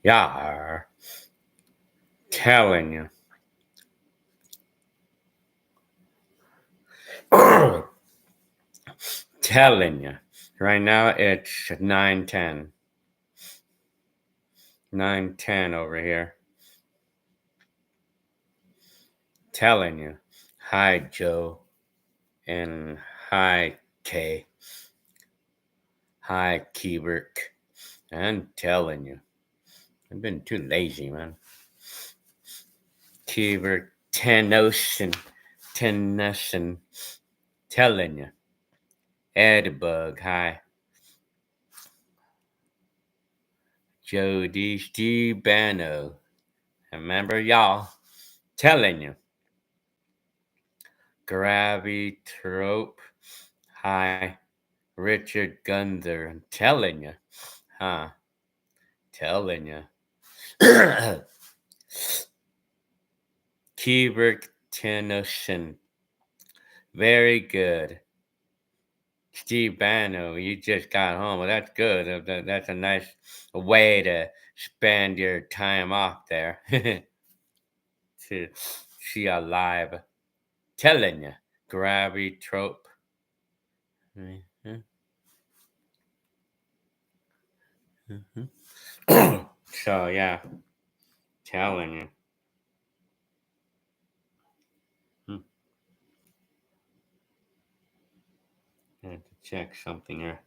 Yeah, telling you. Telling you. Right now it's 9:10. 9:10 over here. Telling you. Hi, Joe. And hi, Kay. Hi, Gilbert. I'm telling you. I've been too lazy, man. Gilbert, Tennyson. Telling you. Edbug, hi. Jody Stebano. Remember y'all? Telling you. Gravitrope. Hi. Richard Gunther. I'm telling you. Huh. Telling you. Gilbert Tennyson. Very good. Steve Bano, you just got home. Well, that's good. That's a nice way to spend your time off there. To see a live. Telling you. Gravity trope. Mm-hmm. Mm-hmm. So, yeah. Telling you. Hmm. I have to check something here.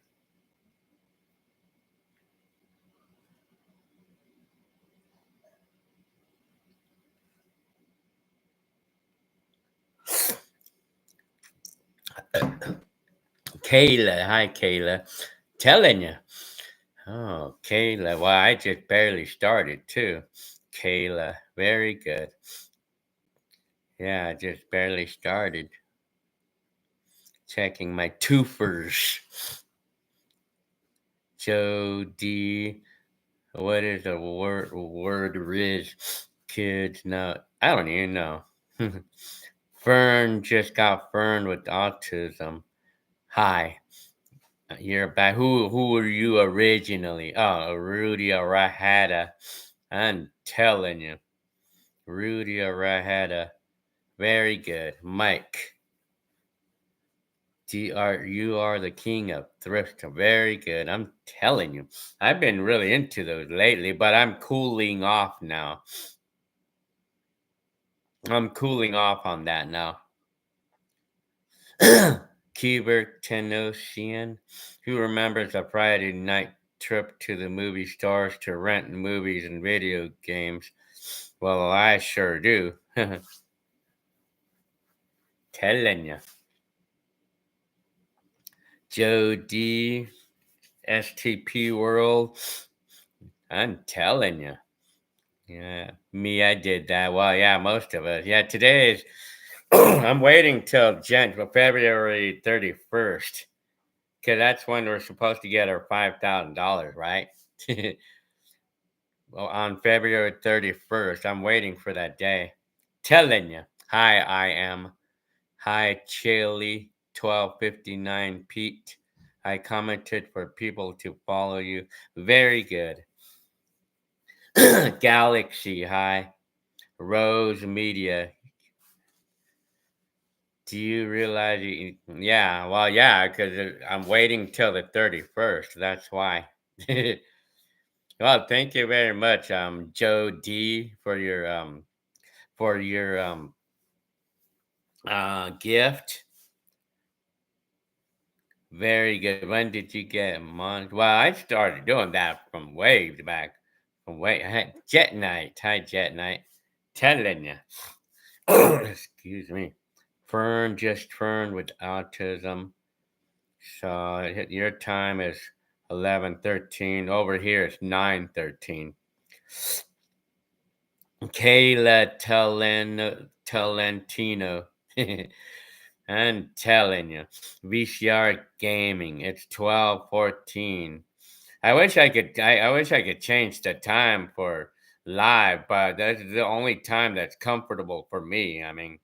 Kayla. Hi, Kayla. Telling you. Oh, Kayla. Well, I just barely started, too. Kayla. Very good. Yeah, I just barely started. Checking my twofers. Joe D. What is the word riz? Kids now. I don't even know. Fern just got Fern with autism. Hi. You're back. Who were you originally? Oh, Rudy Arahada. I'm telling you. Rudy Arahada. Very good. Mike. You are the king of thrift. Very good. I'm telling you. I've been really into those lately, but I'm cooling off now. I'm cooling off on that now. Gilbert Tenosian, who remembers a Friday night trip to the movie stores to rent movies and video games? Well, I sure do. Telling you. Joe D. STP World. I'm telling you. Yeah, me, I did that. Well, yeah, most of us. Yeah, today is. I'm waiting till February 31st, because that's when we're supposed to get our $5,000, right? Well, on February 31st, I'm waiting for that day. Telling you. Hi, I am. Hi, Chili 1259 Pete. I commented for people to follow you. Very good. Galaxy, hi. Rose Media. Do you realize yeah, well, yeah, because I'm waiting till the 31st. That's why. Well, thank you very much, Joe D, for your gift. Very good. When did you get month? Well, I started doing that from way back. From way Jet Night. Hi, Jet Night. Telling you. Excuse me. Fern with autism. So your time is 11:13. Over here it's 9:13. Kayla Talentino. I'm telling you, VCR gaming. It's 12:14. I wish I could change the time for live, but that's the only time that's comfortable for me. I mean,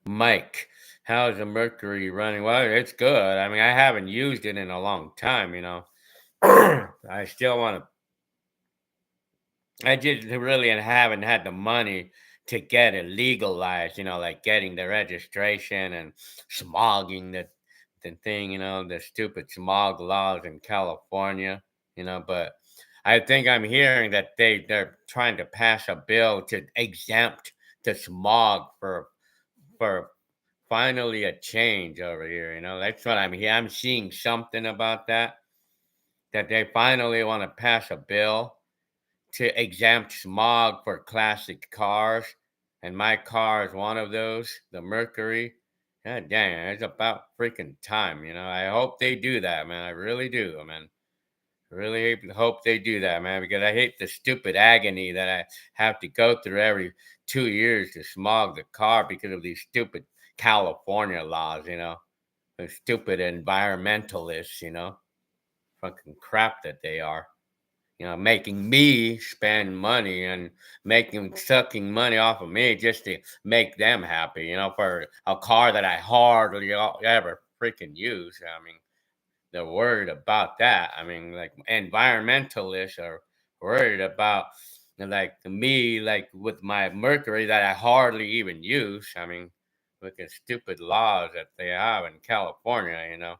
Mike. How's the Mercury running? Well, it's good. I mean, I haven't used it in a long time, you know. I still want to I just really haven't had the money to get it legalized, you know, like getting the registration and smogging the thing, you know, the stupid smog laws in California, you know, but I think I'm hearing that they're trying to pass a bill to exempt the smog for finally a change over here, you know. That's what I'm here. I'm seeing something about that they finally want to pass a bill to exempt smog for classic cars, and my car is one of those, the Mercury. God dang, it's about freaking time, you know. I hope they do that, man. I really do, man. Really hope they do that, man, because I hate the stupid agony that I have to go through every 2 years to smog the car because of these stupid California laws, you know. The stupid environmentalists, you know. Fucking crap that they are, you know, making me spend money and making sucking money off of me just to make them happy, you know, for a car that I hardly ever freaking use. I mean, they're worried about that. I mean, like environmentalists are worried about like me, like with my Mercury that I hardly even use. I mean, look at stupid laws that they have in California, you know.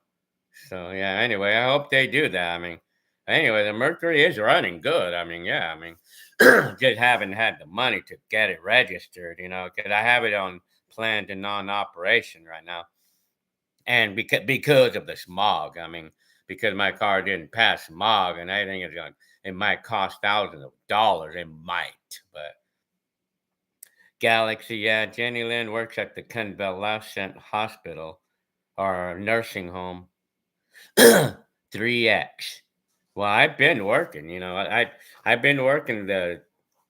So yeah, anyway, I hope they do that. I mean, anyway, the Mercury is running good. I mean, yeah, I mean, just haven't had the money to get it registered, you know, because I have it on planned and non-operation right now, and because of the smog. I mean, because my car didn't pass smog, and I think it might cost thousands of dollars. It might, but Galaxy, yeah, Jenny Lynn works at the Convalescent Hospital or nursing home. 3x. Well, I've been working, you know, I've been working the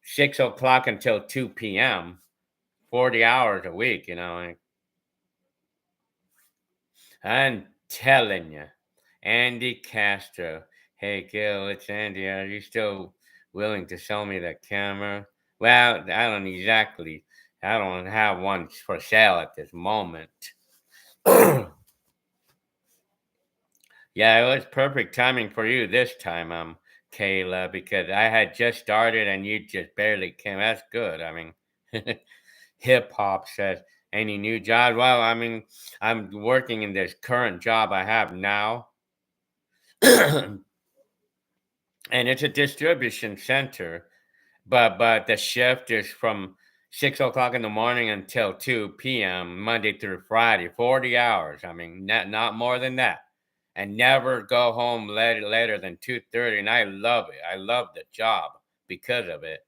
6 o'clock until 2 p.m., 40 hours a week, you know. And I'm telling you, Andy Castro. Hey, Gil, it's Andy. Are you still willing to sell me the camera? Well, I don't have one for sale at this moment. Yeah, it was perfect timing for you this time, Kayla, because I had just started and you just barely came. That's good. I mean, hip hop says, any new job? Well, I mean, I'm working in this current job I have now, and it's a distribution center. But the shift is from 6 o'clock in the morning until 2 p.m. Monday through Friday, 40 hours. I mean, not more than that. And never go home later than 2:30. And I love it. I love the job because of it.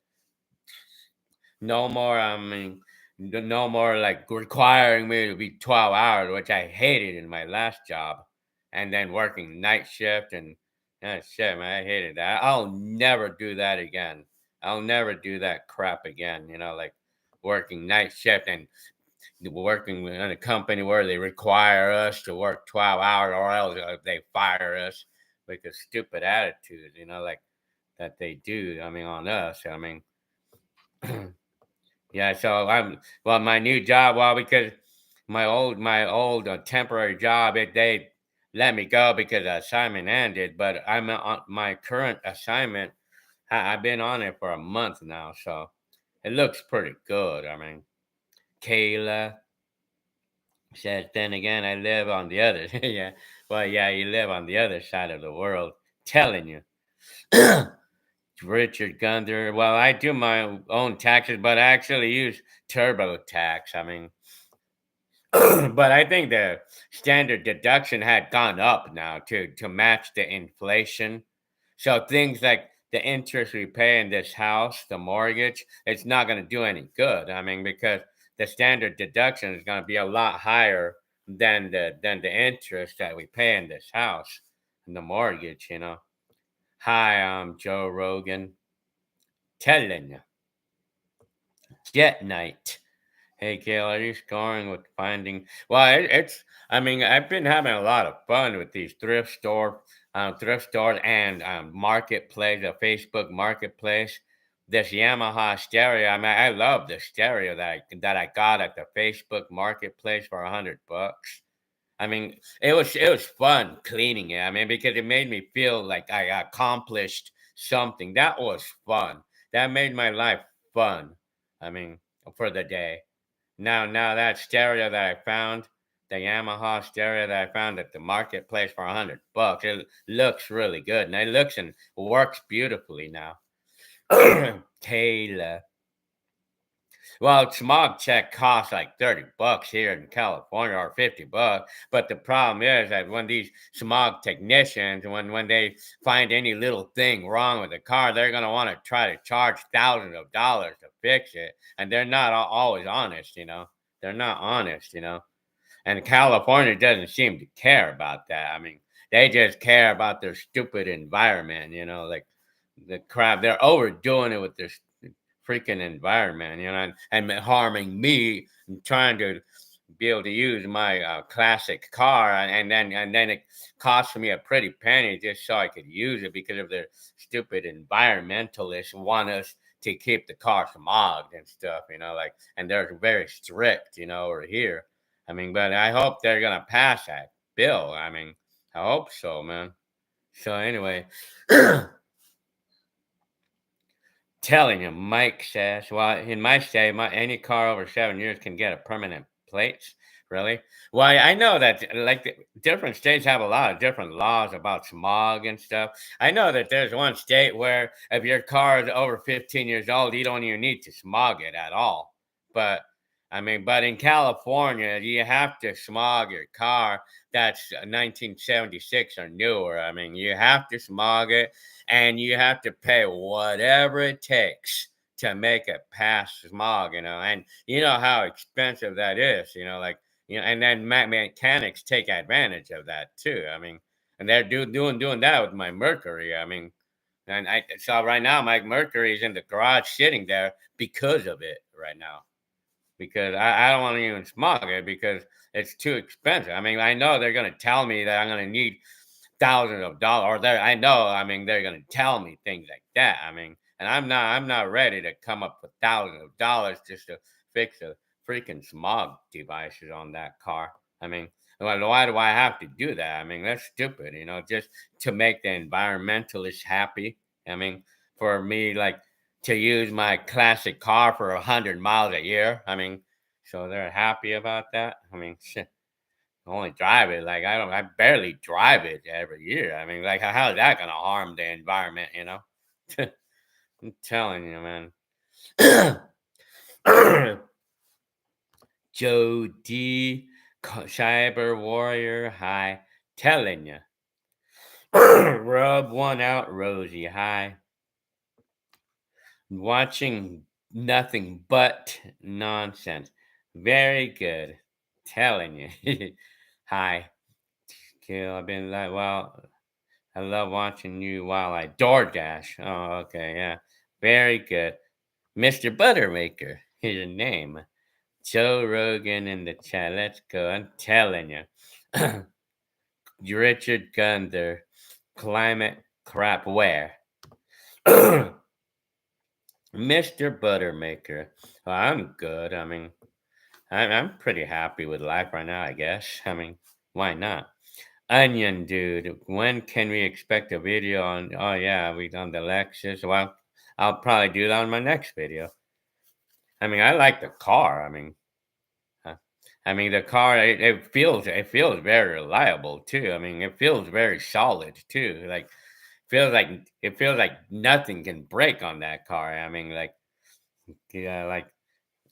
No more, I mean, no more like requiring me to be 12 hours, which I hated in my last job. And then working night shift and shit, man, I hated that. I'll never do that again. I'll never do that crap again, you know, like working night shift and working in a company where they require us to work 12 hours or else they fire us with a stupid attitude, you know, like that they do. I mean, on us. I mean, yeah, so well, my new job, well, because my old temporary job, they let me go because the assignment ended. But I'm on my current assignment. I've been on it for a month now, so it looks pretty good. I mean, Kayla says, then again, I live on the other. Yeah, well, yeah, you live on the other side of the world. Telling you. Richard Gunther. Well, I do my own taxes, but I actually use TurboTax. I mean, but I think the standard deduction had gone up now to match the inflation. So things like the interest we pay in this house, the mortgage, it's not going to do any good. I mean, because the standard deduction is going to be a lot higher than the interest that we pay in this house and the mortgage. You know. Hi, I'm Joe Rogan. Telling you, Jet Night. Hey, Gail, are you scoring with finding? Well, it's. I mean, I've been having a lot of fun with these thrift stores, and marketplace, a Facebook marketplace. this Yamaha stereo. I mean, I love the stereo that I got at the Facebook Marketplace for $100. I mean, it was fun cleaning it. I mean, because it made me feel like I accomplished something. That was fun. That made my life fun. I mean, for the day. Now that stereo that I found, the Yamaha stereo that I found at the marketplace for $100, it looks really good, and it looks and works beautifully now. Taylor. Well, smog check costs like $30 here in California or $50. But the problem is that when these smog technicians, when they find any little thing wrong with the car, they're gonna want to try to charge thousands of dollars to fix it, and they're not always honest. They're not honest. And California doesn't seem to care about that. I mean, they just care about their stupid environment. Like the crap. They're overdoing it with their freaking environment, and harming me and trying to be able to use my classic car, and then it cost me a pretty penny just so I could use it because of their stupid environmentalists want us to keep the car smogged and stuff, like, and they're very strict, over here. I mean, but I hope they're gonna pass that bill. I mean, I hope so, man. So anyway, telling him, Mike says, well, in my state, any car over 7 years can get a permanent plates. Really? Well, I know that like different states have a lot of different laws about smog and stuff. I know that there's one state where if your car is over 15 years old, you don't even need to smog it at all. But I mean, but in California, you have to smog your car that's 1976 or newer. I mean, you have to smog it, and you have to pay whatever it takes to make it pass smog, and you know how expensive that is, like, and then mechanics take advantage of that too. I mean, and they're doing that with my Mercury. I mean, and I so right now my Mercury is in the garage sitting there because of it right now, because I don't want to even smog it because it's too expensive. I mean, I know they're gonna tell me that I'm gonna need thousands of dollars, or I know, I mean, they're gonna tell me things like that. I mean, and I'm not ready to come up with thousands of dollars just to fix the freaking smog devices on that car. I mean, why do I have to do that? I mean, that's stupid, just to make the environmentalists happy. I mean, for me, like, to use my classic car for 100 miles a year. I mean, so they're happy about that. I mean, shit. I only drive it like I barely drive it every year. I mean, like, how is that gonna harm the environment? I'm telling you, man. Joe D, Cyber Warrior, hi, telling you. Rub one out, Rosie, hi. Watching nothing but nonsense. Very good. Telling you. Hi. Kill. I've been like, well, I love watching you while I DoorDash. Oh, okay, yeah. Very good. Mr. Buttermaker, here's your name. Joe Rogan in the chat. Let's go. I'm telling you. Richard Gunther. Climate crap where? Mr. Buttermaker. Well, I'm good. I mean, I'm pretty happy with life right now, I guess. I mean, why not? Onion dude, when can we expect a video on? Oh yeah, we done the Lexus. Well, I'll probably do that on my next video. I mean, I like the car. Uh, I mean the car. It feels very reliable too. I mean, it feels very solid too. Like it feels like nothing can break on that car. I mean, like, yeah, like,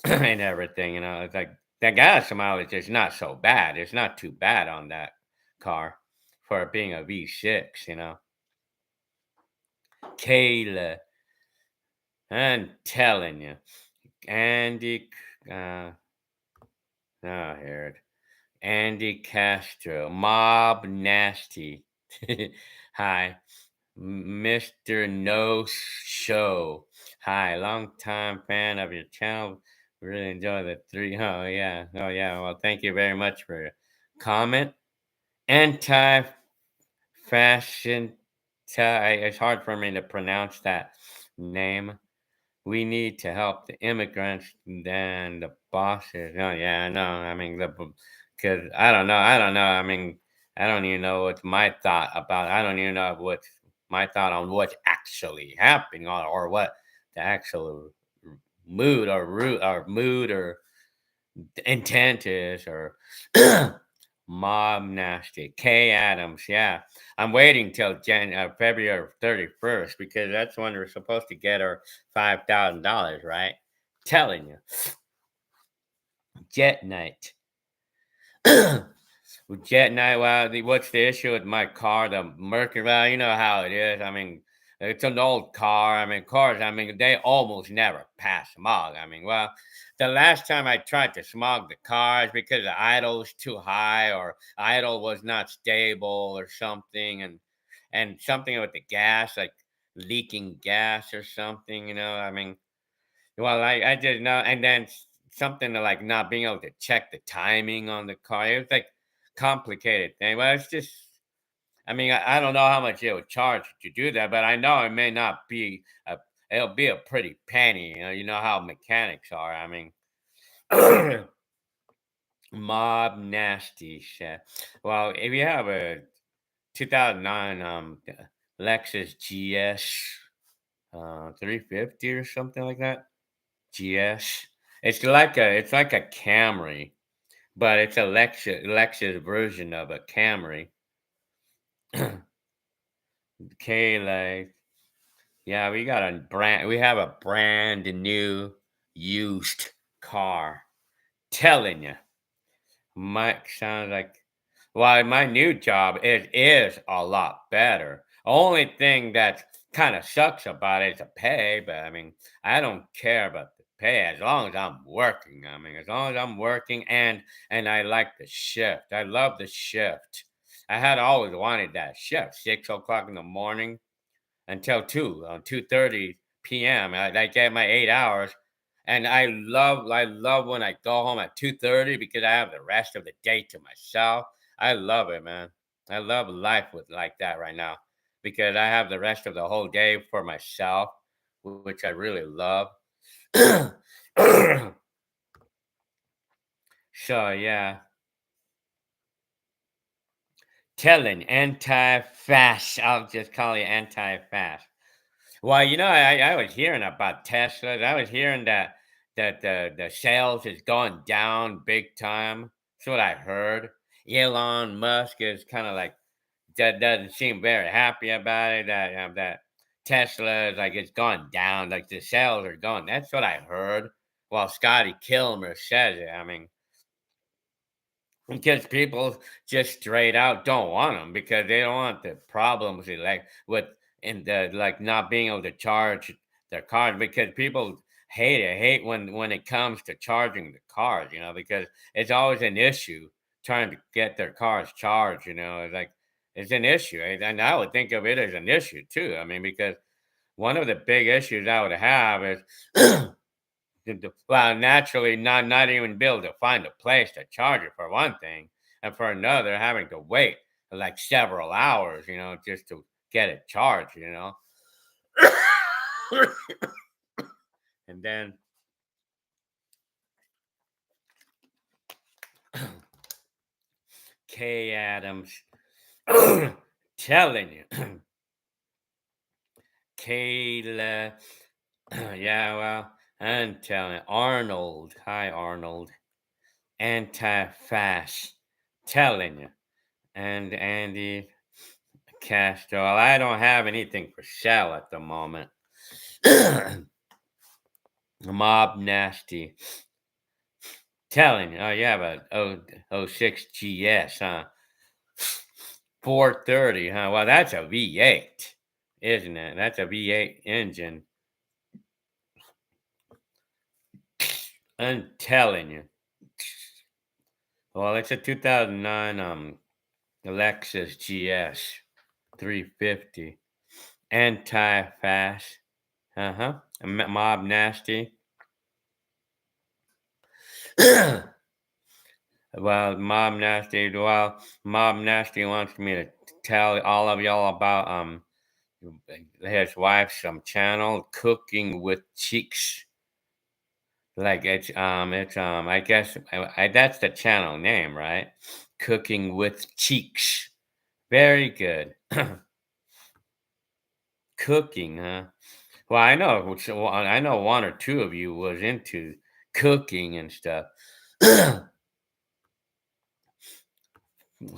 and everything. It's like the gas mileage is not so bad. It's not too bad on that car for it being a V6. Kayla, I'm telling you, Andy, oh, here it. Andy Castro, Mob Nasty. Hi, Mr. No Show. Hi, long time fan of your channel. Really enjoy the three. Oh yeah, oh yeah. Well, thank you very much for your comment. Anti-fashion. It's hard for me to pronounce that name. we need to help the immigrants than the bosses. Oh yeah, I know. I mean, because I don't know. I mean, I don't even know what's my thought about. I don't even know what's my thought on what's actually happening or what the actual mood or root or mood or intent is or Mob Nasty, K Adams. Yeah, I'm waiting till February 31st because that's when we're supposed to get our $5,000, right? Telling you, Jet Night. Jet Night. Well, what's the issue with my car? The Mercury. Well, you know how it is. I mean, it's an old car. I mean, cars. I mean, they almost never pass smog. I mean, well, the last time I tried to smog the car is because the idle was too high or idle was not stable or something, and something with the gas, like leaking gas or something. You know, I mean, well, I didn't know, and then something to like not being able to check the timing on the car. It was like complicated thing. Well, it's just, I mean, I don't know how much it would charge to do that, but I know it may not be a. It'll be a pretty penny. You know how mechanics are. I mean, mob nasty shit. Well, if you have a 2009 Lexus GS 350 or something like that. GS. It's like a Camry, but it's a Lexus version of a Camry. Okay, like yeah, we have a brand new used car. Telling you, Mike sounds like well, my new job is a lot better. Only thing that kind of sucks about it is the pay, but I mean, I don't care about the pay as long as I'm working. I mean, as long as I'm working and I like the shift. I love the shift. I had always wanted that shift, 6 o'clock in the morning until 2:30 p.m. I get my 8 hours, and I love when I go home at 2:30 because I have the rest of the day to myself. I love it, man. I love life with like that right now because I have the rest of the whole day for myself, which I really love. So yeah, telling anti-fast. I'll just call you anti-fast. Well, you know, I was hearing about Teslas. I was hearing that the sales is going down big time. That's what I heard. Elon Musk is kind of like that doesn't seem very happy about it. That Tesla is like it's gone down. Like the sales are gone. That's what I heard. Well, Scotty Kilmer says it. I mean, because people just straight out don't want them because they don't want the problems like with in the like not being able to charge their cars because people hate when it comes to charging the cars, you know, because it's always an issue trying to get their cars charged, you know. It's like it's an issue, and I would think of it as an issue too. I mean, because one of the big issues I would have is well, naturally, not even be able to find a place to charge it for one thing, and for another, having to wait like several hours, you know, just to get it charged, you know. And then K Adams telling you, Kayla, yeah, well, I'm telling Arnold, hi Arnold, anti-fast, telling you, and Andy. Castro. Well, I don't have anything for sale at the moment. Mob Nasty. Telling you. Oh, you have a 06 GS, huh? 430, huh? Well, that's a V8, isn't it? That's a V8 engine. I'm telling you. Well, it's a 2009 Lexus GS 350. Anti-fast. Uh-huh. Mob Nasty. Mob Nasty wants me to tell all of y'all about his wife some channel cooking with cheeks. Like it's I guess that's the channel name, right? Cooking with cheeks. Very good. Cooking, huh? Well, I know one or two of you was into cooking and stuff.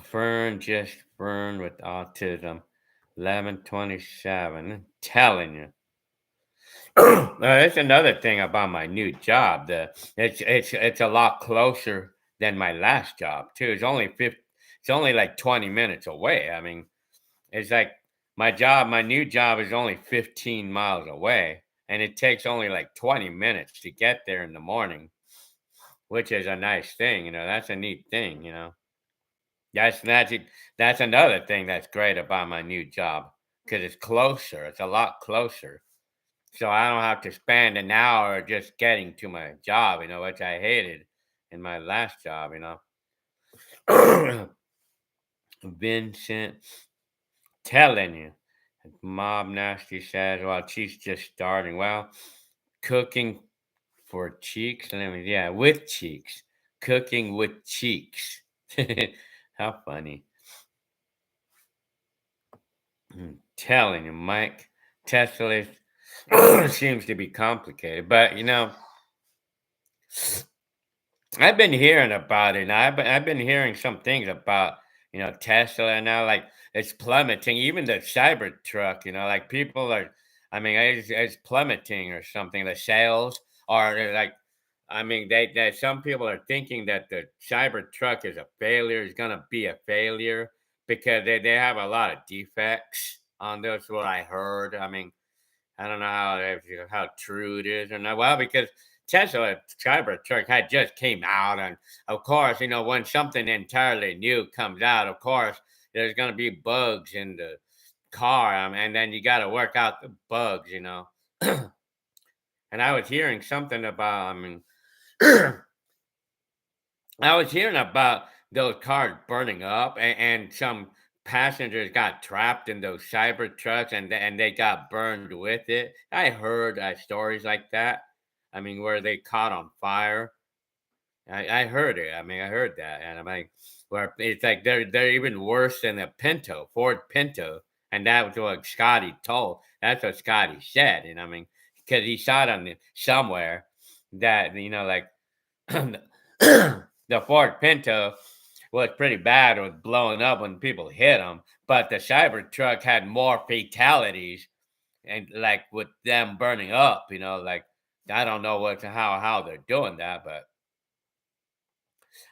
Fern with autism. 1127. Telling you. That's another thing about my new job. It's a lot closer than my last job too. It's only like 20 minutes away. I mean, it's like my new job is only 15 miles away, and it takes only like 20 minutes to get there in the morning, which is a nice thing. That's a neat thing. That's that's it- that's another thing that's great about my new job because it's closer. It's a lot closer. So I don't have to spend an hour just getting to my job, which I hated in my last job. Vincent, telling you. Mob Nasty says, well, she's just starting. Well, cooking for cheeks. Yeah, with cheeks. Cooking with cheeks. How funny. Telling you, Mike. Tesla seems to be complicated, but I've been hearing about it. And I've been hearing some things about Tesla now, like it's plummeting. Even the Cybertruck, like people are. I mean, it's plummeting or something. The sales are like. I mean, some people are thinking that the Cybertruck is a failure. Is gonna be a failure because they have a lot of defects on those. What I heard. I mean, I don't know how true it is or not. Well, because Tesla Cybertruck had just came out, and of course, when something entirely new comes out, of course, there's going to be bugs in the car, and then you got to work out the bugs. And I was hearing something about. I mean, I was hearing about those cars burning up, and some passengers got trapped in those cyber trucks, and they got burned with it. I heard stories like that. I mean, where they caught on fire. I heard it. I mean, I heard that, and I'm like, where it's like they're even worse than a Pinto, Ford Pinto, and that was what Scotty told. That's what Scotty said, and I mean, because he saw it somewhere that like the Ford Pinto was pretty bad with blowing up when people hit them, but the Cybertruck had more fatalities and like with them burning up. Like I don't know how they're doing that, but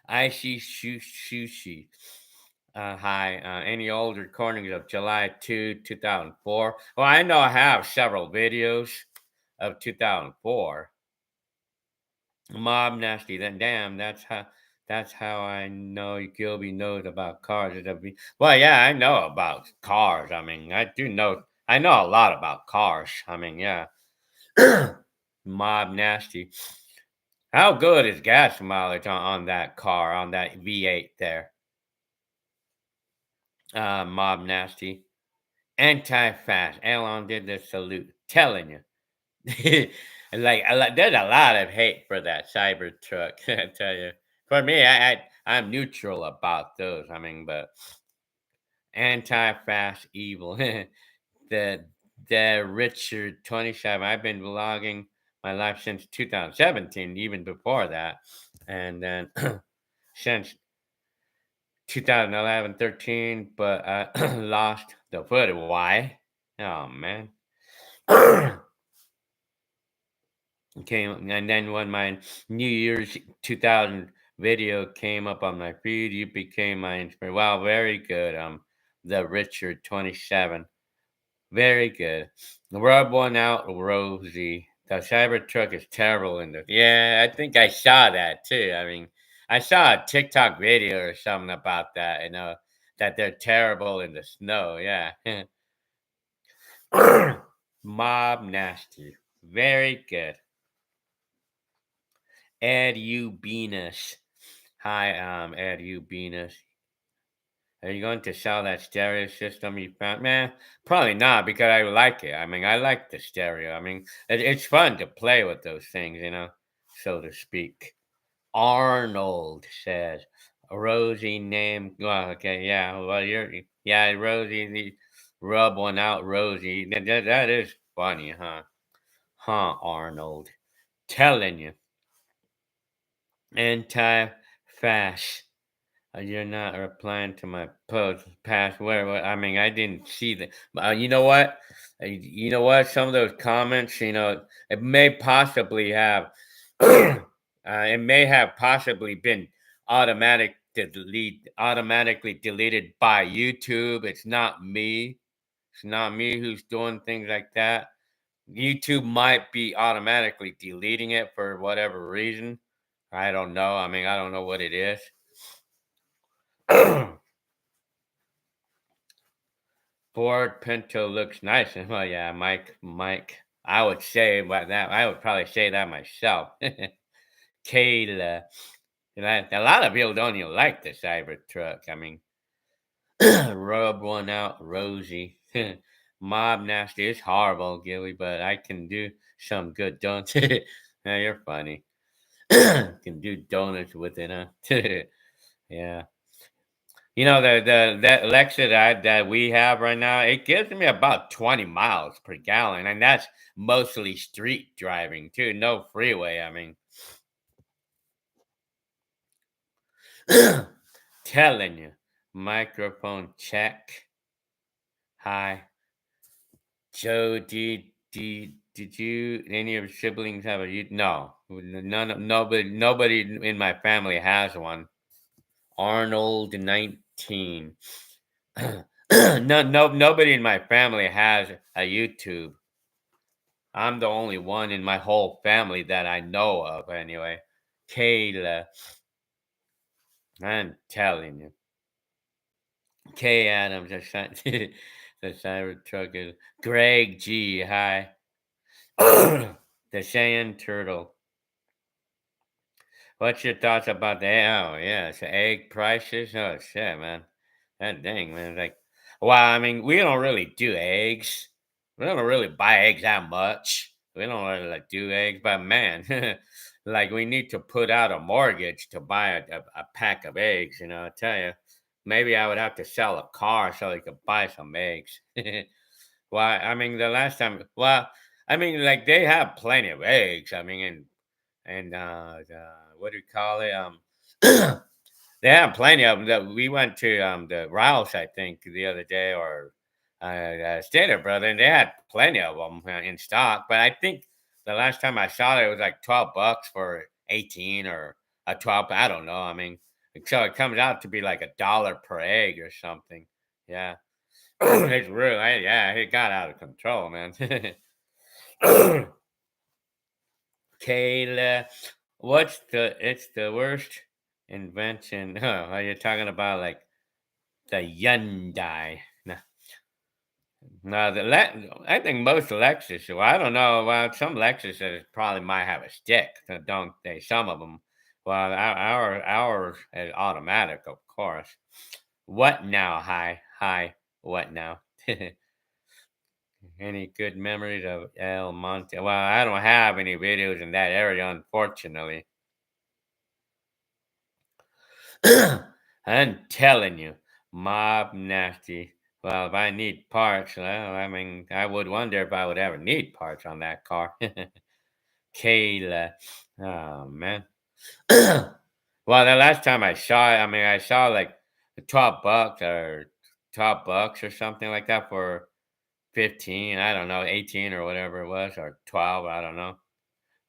I see sushi. Hi, any old recordings of July 2004? Well, I know I have several videos of 2004. Mob Nasty. Then damn, that's how I know Gilby knows about cars. Well, yeah, I know about cars. I mean, I know a lot about cars. I mean, yeah. Mob Nasty. How good is gas mileage on that car, on that V8 there? Mob Nasty. Anti-fast. Elon did the salute. Telling you. There's a lot of hate for that Cybertruck. I tell you, for me, I'm neutral about those. I mean, but anti-fast evil. the Richard 27. I've been vlogging my life since 2017, even before that, and then since 2011, 13. But I lost the footage. Why? Oh man. Came and then when my New Year's 2000 video came up on my feed, you became my inspiration. Wow, very good. The Richard 27, very good. Rub one out, Rosie. The Cybertruck is terrible in the. Yeah, I think I saw that too. I mean, I saw a TikTok video or something about that. That they're terrible in the snow. Yeah. Mob nasty. Very good. Ed Venus. Hi, Ed Venus. Are you going to sell that stereo system you found? Man, probably not because I like it. I mean, I like the stereo. I mean, it's fun to play with those things, so to speak. Arnold says, Rosie name. Well, okay, yeah. Well, yeah, Rosie. Rub one out, Rosie. That is funny, huh? Huh, Arnold. Telling you, anti-fast. You're not replying to my post. Past where? I mean, I didn't see that. You know what? You know what? Some of those comments, it may possibly have, it may have possibly been automatically deleted by YouTube. It's not me. It's not me who's doing things like that. YouTube might be automatically deleting it for whatever reason. I don't know. I mean, I don't know what it is. Ford Pinto looks nice. Well, yeah, Mike. I would say about that. I would probably say that myself. Kayla. A lot of people don't even like the Cybertruck. I mean, rub one out, Rosie. Mob nasty. It's horrible, Gilly, but I can do some good donuts. Yeah, you're funny. Can do donuts with it, huh? Yeah. That Lexus that we have right now, it gives me about 20 miles per gallon, and that's mostly street driving too. No freeway. I mean, telling you, microphone check. Hi, Joe. Did you any of your siblings have a you? No, nobody in my family has one. Arnold 19. Nobody in my family has a YouTube. I'm the only one in my whole family that I know of, anyway. Kayla, I'm telling you. Kay Adams, the Cybertruck is. Greg G, hi. The Sand Turtle. What's your thoughts about the oh yeah, it's egg prices? Oh shit, man. That dang man. Well, I mean, we don't really do eggs. We don't really buy eggs that much. We don't really do eggs, but man, like we need to put out a mortgage to buy a pack of eggs, I tell you. Maybe I would have to sell a car so I could buy some eggs. Well, I mean, the last time, well, I mean, like they have plenty of eggs. I mean, what do you call it? They have plenty of them. We went to the Rouse, I think, the other day, or Stater Brother, and they had plenty of them in stock. But I think the last time I saw it, it was like $12 for 18 or a 12. I don't know. I mean, so it comes out to be like $1 per egg or something. Yeah, it's really yeah, it got out of control, man. Kayla, it's the worst invention. Oh, are you talking about like the Hyundai? No, no, I think most Lexus. Well, I don't know. Well, some Lexuses probably might have a stick, don't they? Some of them. Well, ours is automatic, of course. What now? Hi. What now? Any good memories of El Monte? Well, I don't have any videos in that area, unfortunately. I'm telling you, mob nasty. Well, if I need parts, well, I mean, I would wonder if I would ever need parts on that car. Kayla. Oh, man. Well, the last time I saw it, I mean, I saw like $12 or something like that for 15, I don't know, 18 or whatever it was, or 12, I don't know.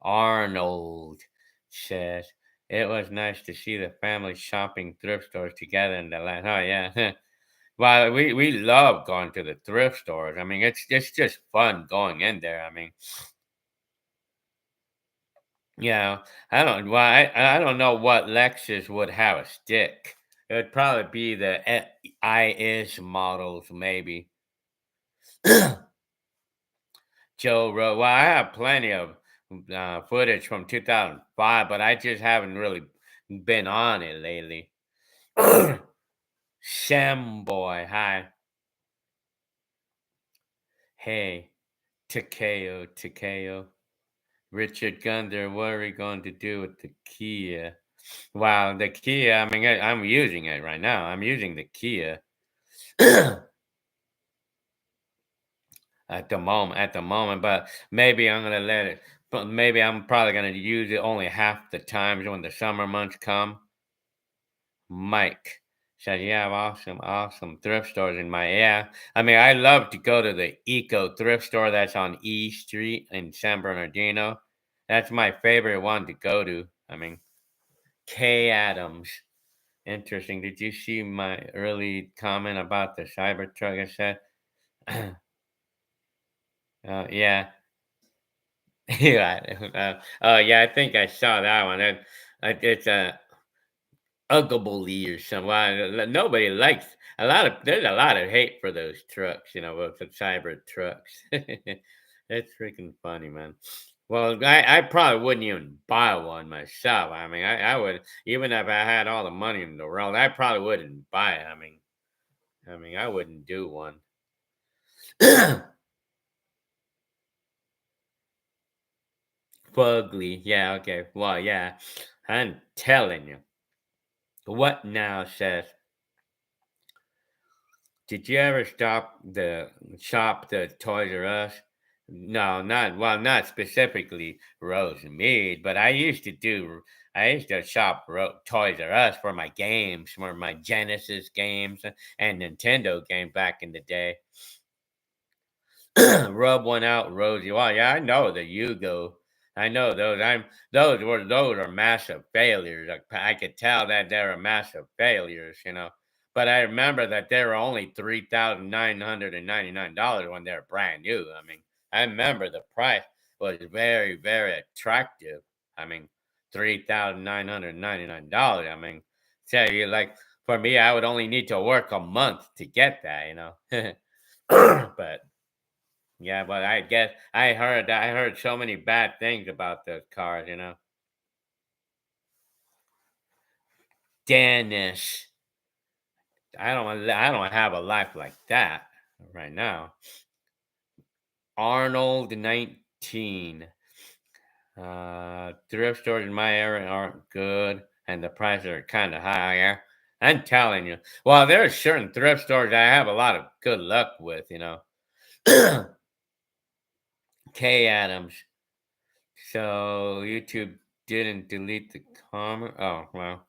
Arnold says, it was nice to see the family shopping thrift stores together in the land. Oh, yeah. Well, we love going to the thrift stores. I mean, it's just fun going in there. I mean, yeah, I don't know what Lexus would have a stick. It would probably be the IS models, maybe. Joe Rogan. Well, I have plenty of footage from 2005, but I just haven't really been on it lately. Sam boy, hi. Hey, Takeo, Takeo. Richard Gunther, what are we going to do with the Kia? Wow, the Kia, I mean, I'm using it right now. I'm using the Kia at the moment, but maybe I'm gonna let it, but maybe I'm probably gonna use it only half the times when the summer months come. Mike said, "You have awesome thrift stores in my yeah." I mean, I love to go to the Eco Thrift Store that's on E Street in San Bernardino. That's my favorite one to go to. I mean, K Adams. Interesting. Did you see my early comment about the Cybertruck? I said, yeah, yeah. Yeah. I think I saw that one. It's a Ugly or something. Well, nobody likes a lot of. There's a lot of hate for those trucks, with the cyber trucks. It's freaking funny, man. Well, I probably wouldn't even buy one myself. I mean, I would even if I had all the money in the world. I probably wouldn't buy it. I mean, I wouldn't do one. Fugly, yeah, okay. Well, yeah, I'm telling you. What now says did you ever shop the Toys R Us? No, not specifically Rose and Mead, but I used to shop Toys R Us for my games, for my Genesis games and Nintendo games back in the day. Rub one out, Rosie. Well, yeah, I know the Yugo. I know those. Those are massive failures. I could tell that they were massive failures, But I remember that they were only $3,999 when they were brand new. I mean, I remember the price was very, very attractive. I mean, $3,999. I mean, tell you like for me, I would only need to work a month to get that. But yeah, but I guess I heard so many bad things about those cars. Dennis, I don't have a life like that right now. Arnold 19. Thrift stores in my area aren't good, and the prices are kind of higher. I'm telling you. Well, there are certain thrift stores I have a lot of good luck with. K Adams. So YouTube didn't delete the comment. Oh well.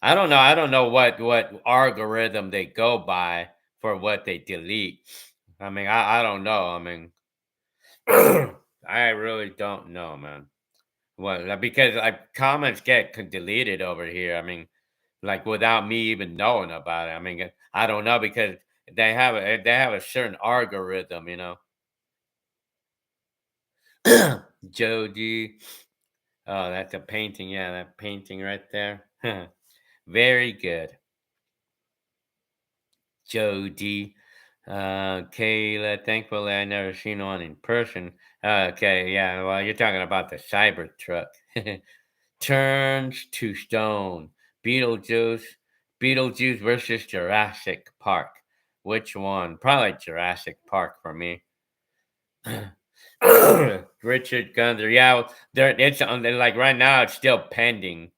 I don't know what algorithm they go by for what they delete. I mean, I don't know. I mean, I really don't know, man. Because like comments get deleted over here. I mean, like without me even knowing about it. I mean, I don't know because they have a certain algorithm. Jody, oh, that's a painting. Yeah, that painting right there. Very good. Jody. Kayla, thankfully I never seen one in person. Okay, yeah, well, you're talking about the Cybertruck. Turns to stone. Beetlejuice. Beetlejuice versus Jurassic Park. Which one? Probably Jurassic Park for me. Richard Gunther. Yeah, it's on. Like right now, it's still pending.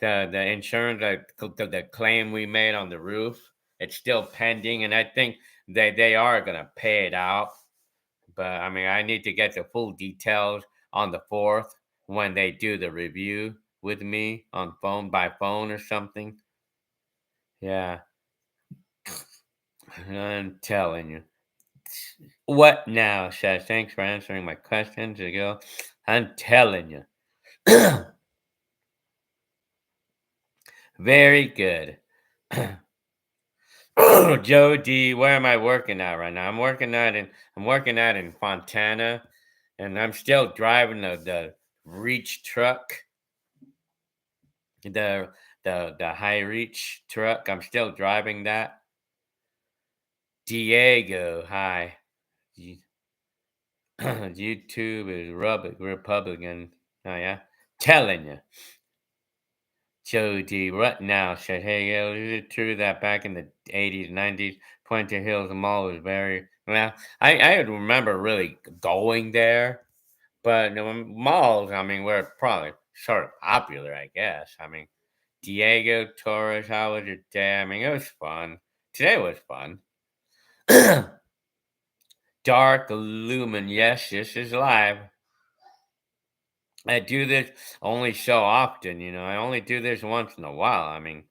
The insurance, the claim we made on the roof, it's still pending, and I think they are gonna pay it out. But I mean, I need to get the full details on the 4th when they do the review with me on phone by phone or something. Yeah, I'm telling you. What now? Says thanks for answering my questions. Ago, I'm telling you. Very good. Joe D, where am I working at right now? I'm working out in Fontana, and I'm still driving the reach truck, the the high reach truck. I'm still driving that. Diego, hi. You- YouTube is Republican. Oh yeah, telling you. Jody, what now? Said, hey, yo, is it true that back in the 80s, 90s, Puente Hills Mall was very, well, I remember really going there, but the malls, I mean, were probably sort of popular, I guess. I mean, Diego Torres, how was your day? I mean, it was fun. Today was fun. Dark Lumen, yes, this is live. I do this only so often, you know. I only do this once in a while. I mean,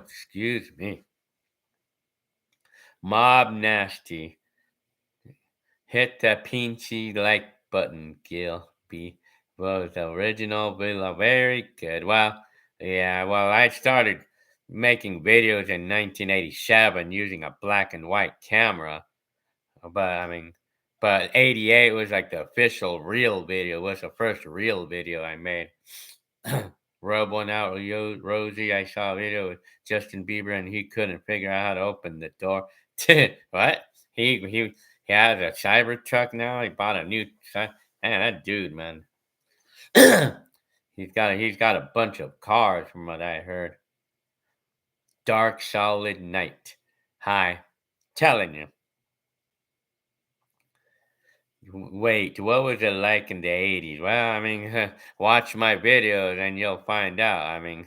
excuse me. Mob Nasty. Hit the pinchy like button, Gil B. Was the original Villa very good. Well, yeah, well, I started making videos in 1987 using a black and white camera. But I mean, but 88 was like the official real video. It was the first real video I made. Rub one out, Rosie. I saw a video with Justin Bieber, and he couldn't figure out how to open the door. What? He has a cyber truck now. He bought a new. Man, that dude, man. He's got a bunch of cars, from what I heard. Dark Solid Night. Hi, telling you. Wait, what was it like in the 80s? Well, I mean, watch my videos and you'll find out. I mean,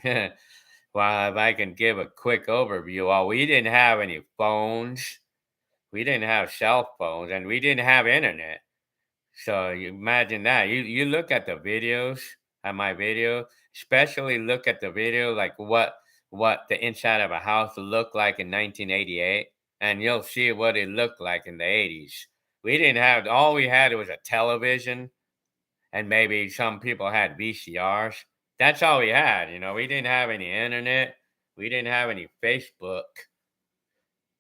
well, if I can give a quick overview, well, we didn't have any phones, we didn't have cell phones, and we didn't have internet. So you imagine that. You look at the videos, at my video, especially look at the video like what the inside of a house looked like in 1988, and you'll see what it looked like in the 80s. We didn't have all we had was a television, and maybe some people had VCRs. That's all we had, you know. We didn't have any internet. We didn't have any Facebook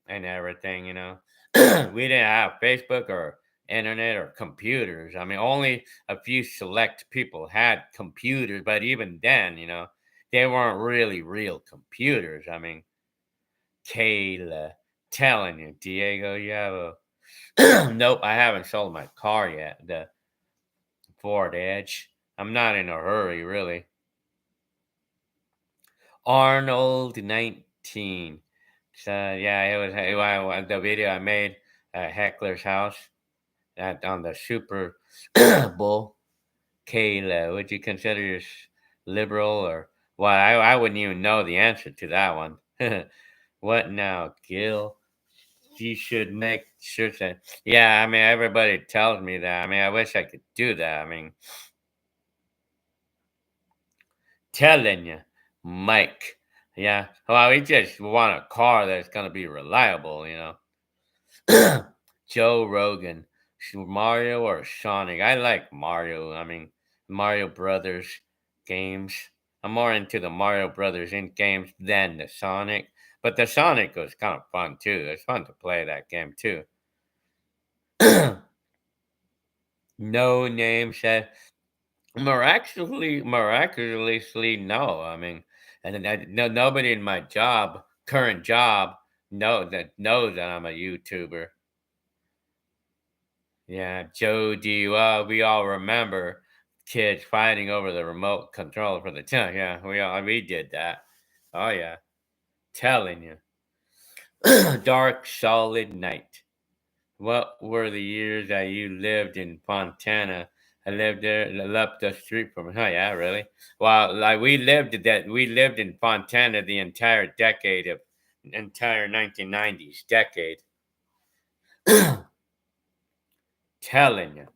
and everything, you know. We didn't have Facebook or internet or computers. I mean, only a few select people had computers, but even then, you know, they weren't really real computers. I mean, Kayla, telling you, Diego, you have a nope, I haven't sold my car yet, the Ford Edge. I'm not in a hurry, really. Arnold 19. So yeah, it was the video I made at Heckler's house at on the Super Bowl. Kayla, would you consider liberal or well? I wouldn't even know the answer to that one. What now, Gil? You should make sure that. Yeah, I mean everybody tells me that. I mean I wish I could do that. I mean telling you, Mike. Yeah. Well, we just want a car that's gonna be reliable, you know. Joe Rogan, Mario or Sonic? I like Mario. I mean, Mario Brothers games. I'm more into the Mario Brothers in games than the Sonic. But the Sonic was kind of fun too. It's fun to play that game too. No name said miraculously, no. I mean, and no, nobody in my current job, knows that I'm a YouTuber. Yeah, Jody. Well, we all remember kids fighting over the remote control for the tongue. Yeah, we did that. Oh yeah, telling you. Dark solid night. What were the years that you lived in Fontana? I lived there, up the street from. Oh yeah, really? Well, like we lived in Fontana the entire 1990s decade. Telling you.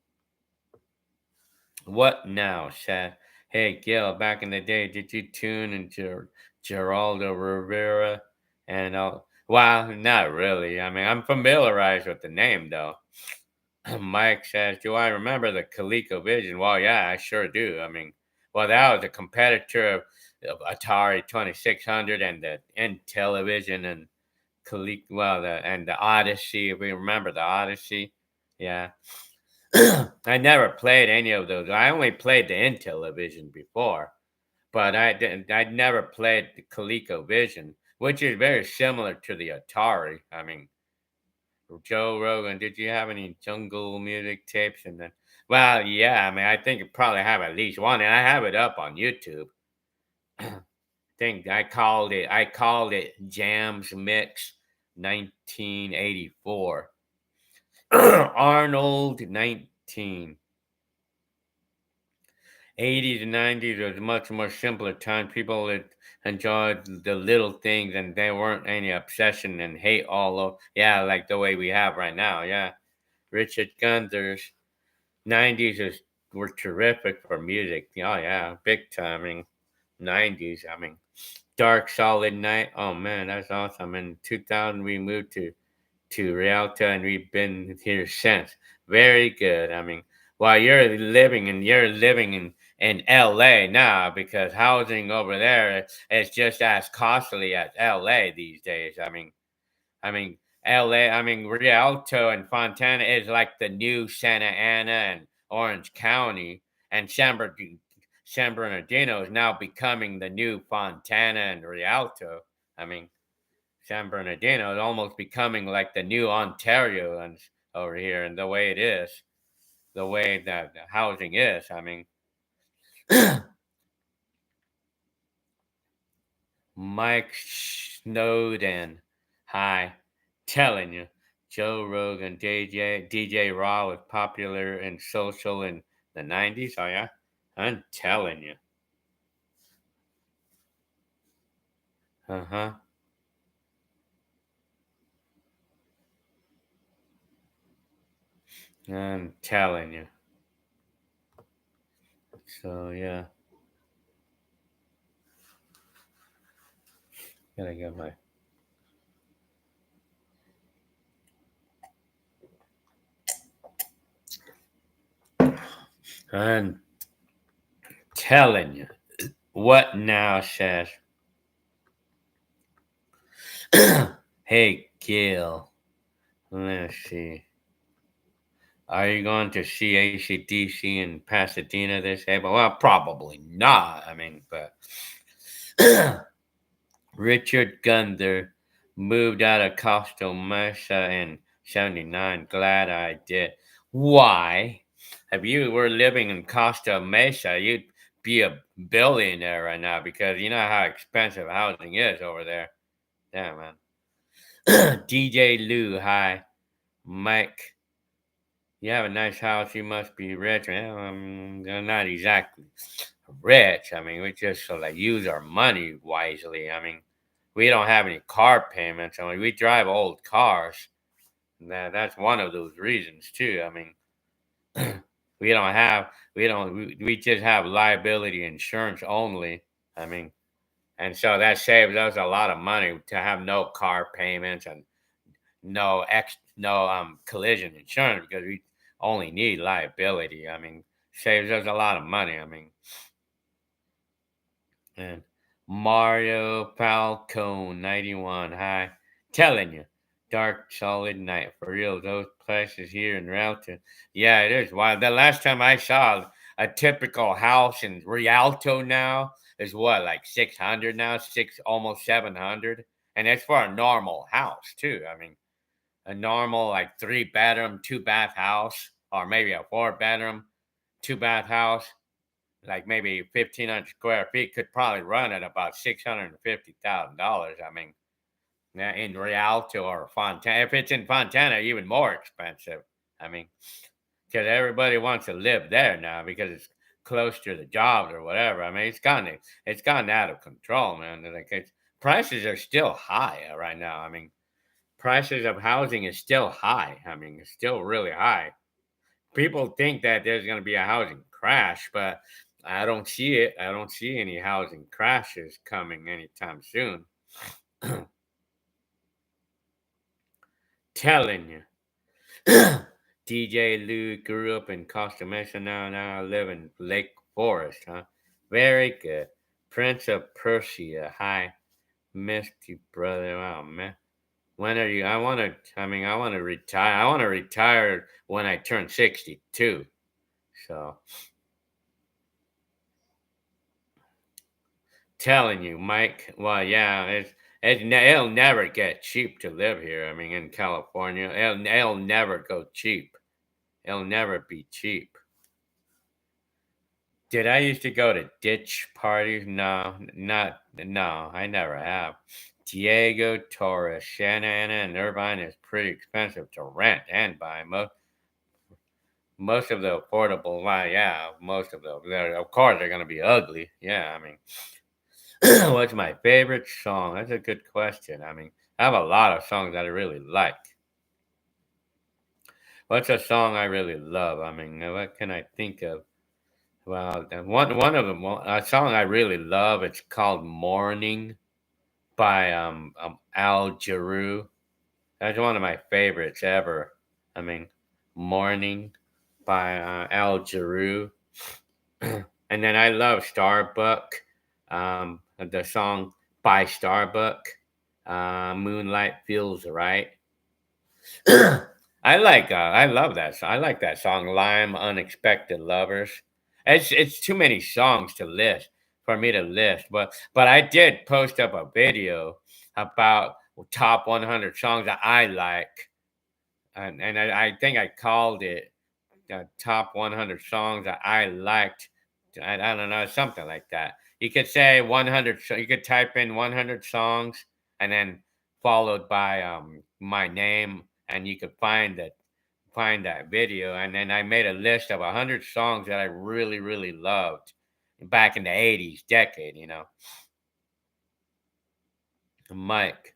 What now, Seth? Hey, Gil, back in the day, did you tune into Geraldo Rivera? And well, not really. I mean, I'm familiarized with the name, though. Mike says, do I remember the ColecoVision? Well, yeah, I sure do. I mean, well, that was a competitor of Atari 2600 and the Intellivision and and the Odyssey, if we remember the Odyssey. Yeah. I never played any of those. I only played the Intellivision before, but I didn't. I'd never played the ColecoVision, which is very similar to the Atari. I mean, Joe Rogan, did you have any jungle music tapes? And then, Well, yeah, I mean, I think you probably have at least one, and I have it up on YouTube. Think I called it Jams Mix 1984. Arnold 1980s and 90s was much more simpler time. People that enjoyed the little things and there weren't any obsession and hate all over. Yeah, like the way we have right now. Yeah. Richard Gunther's 90s were terrific for music. Oh yeah, big time. I mean, 90s. I mean, Dark Solid Night. Oh man, that's awesome. In 2000, we moved to Rialto, and we've been here since. Very good. I mean, while you're living in LA now because housing over there is just as costly as LA these days. I mean LA. I mean Rialto and Fontana is like the new Santa Ana and Orange County, and San Bernardino is now becoming the new Fontana and Rialto. I mean, San Bernardino is almost becoming like the new Ontario and over here, and the way it is, the way that the housing is. I mean, Mike Snowden, hi, telling you, Joe Rogan, DJ Raw was popular and social in the '90s. Oh yeah, I'm telling you. Uh huh. I'm telling you. So yeah, gotta get my. I'm telling you. What now says, hey, Gil, let's see. Are you going to see ACDC in Pasadena this April? Well, probably not. I mean, but Richard Gunther moved out of Costa Mesa in '79. Glad I did. Why? If you were living in Costa Mesa, you'd be a billionaire right now because you know how expensive housing is over there. Damn, man. DJ Lou, hi. Mike, you have a nice house. You must be rich. Well, they're not exactly rich. I mean, we just sort of use our money wisely. I mean, we don't have any car payments. I mean, we drive old cars. That's one of those reasons too. I mean, we don't have we just have liability insurance only. I mean, and so that saves us a lot of money to have no car payments and no collision insurance because we only need liability. I mean, saves us a lot of money. I mean, and Mario Falcone 91. Hi, telling you, Dark Solid Night for real. Those places here in Rialto, yeah, it is. Wow, the last time I saw a typical house in Rialto now is what, like 600 now, almost 700, and that's for a normal house too. I mean, a normal like 3 bedroom, 2 bath house, or maybe a 4 bedroom, 2 bath house, like maybe 1,500 square feet, could probably run at about $650,000. I mean, yeah, in Rialto or Fontana. If it's in Fontana, even more expensive. I mean, because everybody wants to live there now because it's close to the jobs or whatever. I mean, it's gotten out of control, man. Like prices are still high right now. I mean, prices of housing is still high. I mean, it's still really high. People think that there's going to be a housing crash, but I don't see it. I don't see any housing crashes coming anytime soon. Telling you. DJ Lou grew up in Costa Mesa. Now I live in Lake Forest, huh? Very good. Prince of Persia. Hi. Missed you, brother. Oh, man. When are you? I want to retire. I want to retire when I turn 62. So, telling you, Mike. Well, yeah, it'll never get cheap to live here. I mean, in California, it'll never go cheap. It'll never be cheap. Did I used to go to ditch parties? No, no, I never have. Diego Torres, Santa Ana, and Irvine is pretty expensive to rent and buy. Most of the affordable, well, yeah, most of them. Of course, they're gonna be ugly. Yeah, I mean, what's my favorite song? That's a good question. I mean, I have a lot of songs that I really like. What's a song I really love? I mean, what can I think of? Well, one of them, a song I really love. It's called "Morning" by Al Jarreau. That's one of my favorites ever. I mean, "Morning" by Al Jarreau. And then I love Starbuck. The song by Starbuck. "Moonlight Feels Right." I love that song. I like that song, Lime Unexpected Lovers. It's too many songs to list for me to list, but I did post up a video about top 100 songs that I like, and I think I called it top 100 songs that I liked. I don't know, something like that. You could say 100. You could type in 100 songs and then followed by my name, and you could find that video. And then I made a list of 100 songs that I really loved back in the 80s decade. Mike.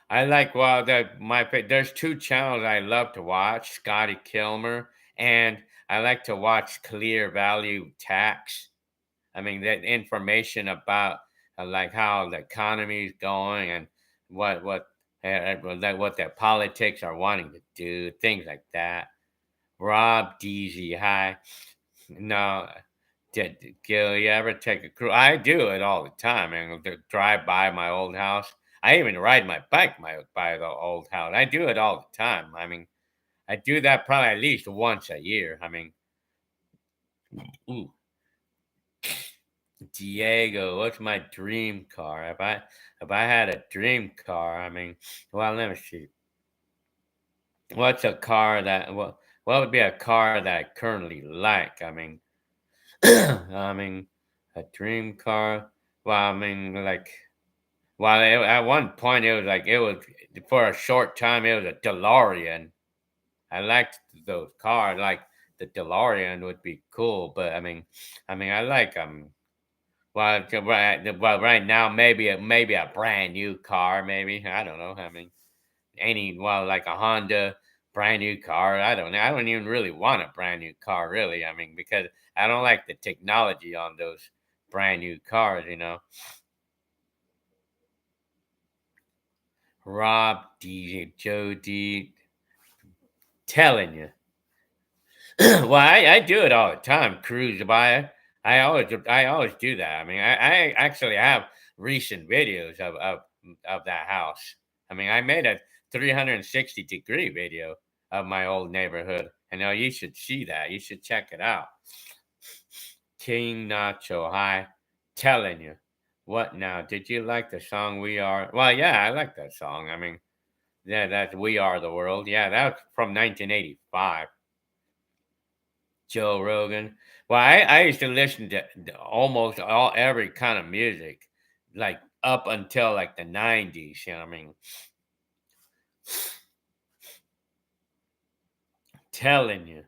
I like well there's two channels I love to watch, Scotty Kilmer, and I like to watch Clear Value Tax. I mean that information about like how the economy is going and what what their politics are wanting to do, things like that. Rob DZ, hi. No, did Gil, you ever take a cruise? I do it all the time. And drive by my old house. I even ride my bike by the old house. I do it all the time. I mean, I do that probably at least once a year. I mean, ooh, Diego, what's my dream car? If I had a dream car, I mean, well, let me see. What's a car that what would be a car that I currently like? I mean, I mean, a dream car. Well, I mean, like, well, at one point it was for a short time it was a DeLorean. I liked those cars. Like the DeLorean would be cool, but I like right now maybe a brand new car. Maybe I don't know. I mean, like a Honda brand new car. I don't know. I don't even really want a brand new car, really. I mean, because I don't like the technology on those brand new cars. Rob D, Joe D, telling you. Well, I do it all the time. Cruise by. I always do that. I mean, I actually have recent videos of that house. I mean, I made a 360-degree video of my old neighborhood, and now you should see that. You should check it out. King Nacho, hi, telling you. What now? Did you like the song "We Are"? Well, yeah, I like that song. I mean, yeah, that's "We Are the World." Yeah, that was from 1985. Joe Rogan. Well, I used to listen to almost every kind of music, like up until like the 90s. I mean, telling you,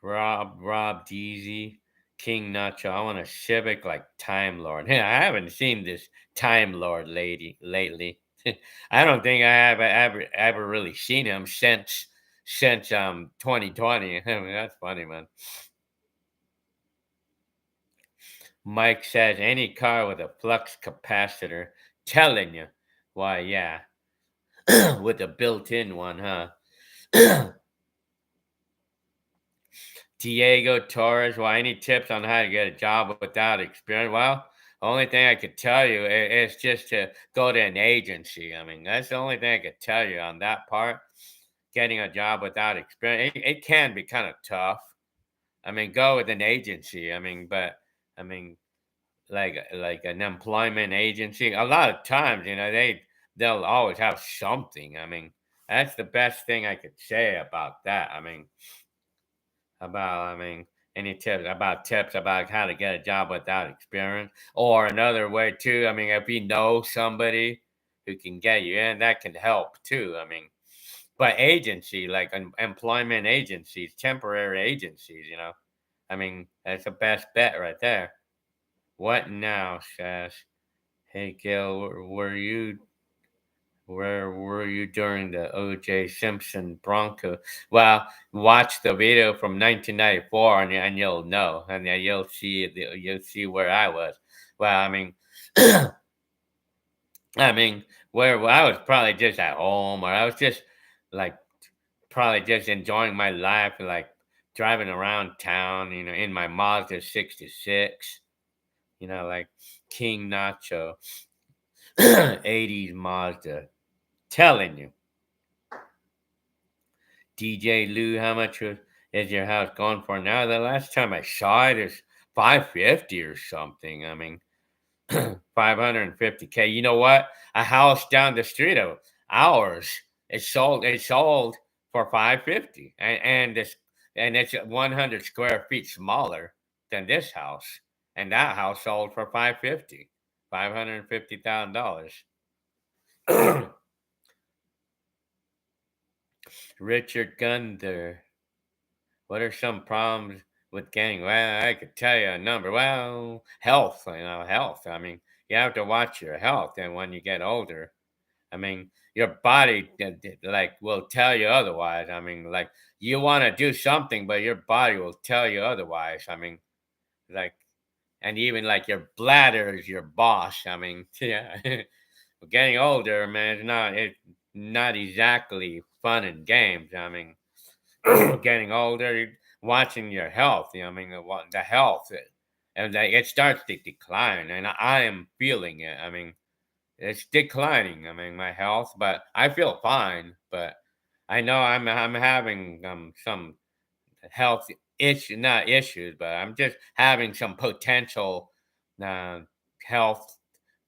Rob Deasy, King Nacho. I want a Civic like Time Lord. I haven't seen this Time Lord lady lately. I don't think I have ever really seen him since 2020. I mean, that's funny, man. Mike says any car with a flux capacitor. Telling you. Why, yeah. With a built-in one, huh? Diego Torres. Well, any tips on how to get a job without experience? Well, only thing I could tell you is just to go to an agency. I mean, that's the only thing I could tell you on that part. Getting a job without experience, it can be kind of tough. I mean, go with an agency. I mean, like an employment agency. A lot of times, they'll always have something. I mean, that's the best thing I could say about that. I mean, Any tips about how to get a job without experience? Or another way too, I mean, if you know somebody who can get you in, that can help too. I mean, but agency, like employment agencies, temporary agencies, I mean, that's the best bet right there. What now, says, hey Gil, where were you during the OJ Simpson Bronco? Well, watch the video from 1994 and you'll know, and then you'll see where I was. Well, I mean, I mean, where I was probably just at home, or I was just like probably just enjoying my life, like driving around town, in my Mazda 66, like King Nacho, 80s Mazda. Telling you. DJ Lou, how much is your house going for now? The last time I saw it is 550 or something. I mean, 550K. You know what? A house down the street of ours, it sold for 550, and it's 100 square feet smaller than this house, and that house sold for 550, $550,000. Richard Gunther. What are some problems with getting? Well, I could tell you a number. Well, health, health. I mean, you have to watch your health, and when you get older, I mean, your body like will tell you otherwise. I mean, like you want to do something, but your body will tell you otherwise. I mean, like, and even like your bladder is your boss. I mean, yeah. Getting older, man, it's not exactly fun and games. I mean, getting older, watching your health. I mean, the health, and it starts to decline, and I am feeling it. I mean, it's declining. I mean, my health, but I feel fine. But I know I'm having some health issue, not issues, but I'm just having some potential uh, health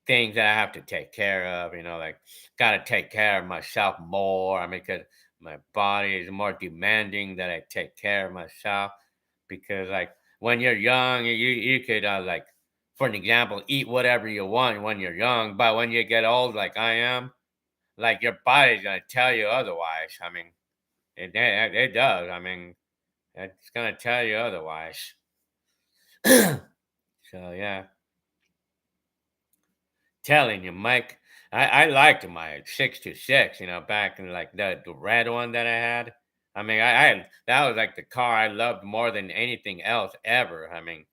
things that I have to take care of. Like got to take care of myself more. I mean, because my body is more demanding that I take care of myself. Because like when you're young, you could like, for an example, eat whatever you want when you're young, but when you get old, like I am, like your body's gonna tell you otherwise. I mean, it does. I mean, it's gonna tell you otherwise. So yeah, telling you, Mike. I liked my 626, back in like the red one that I had. I mean, that was like the car I loved more than anything else ever. I mean,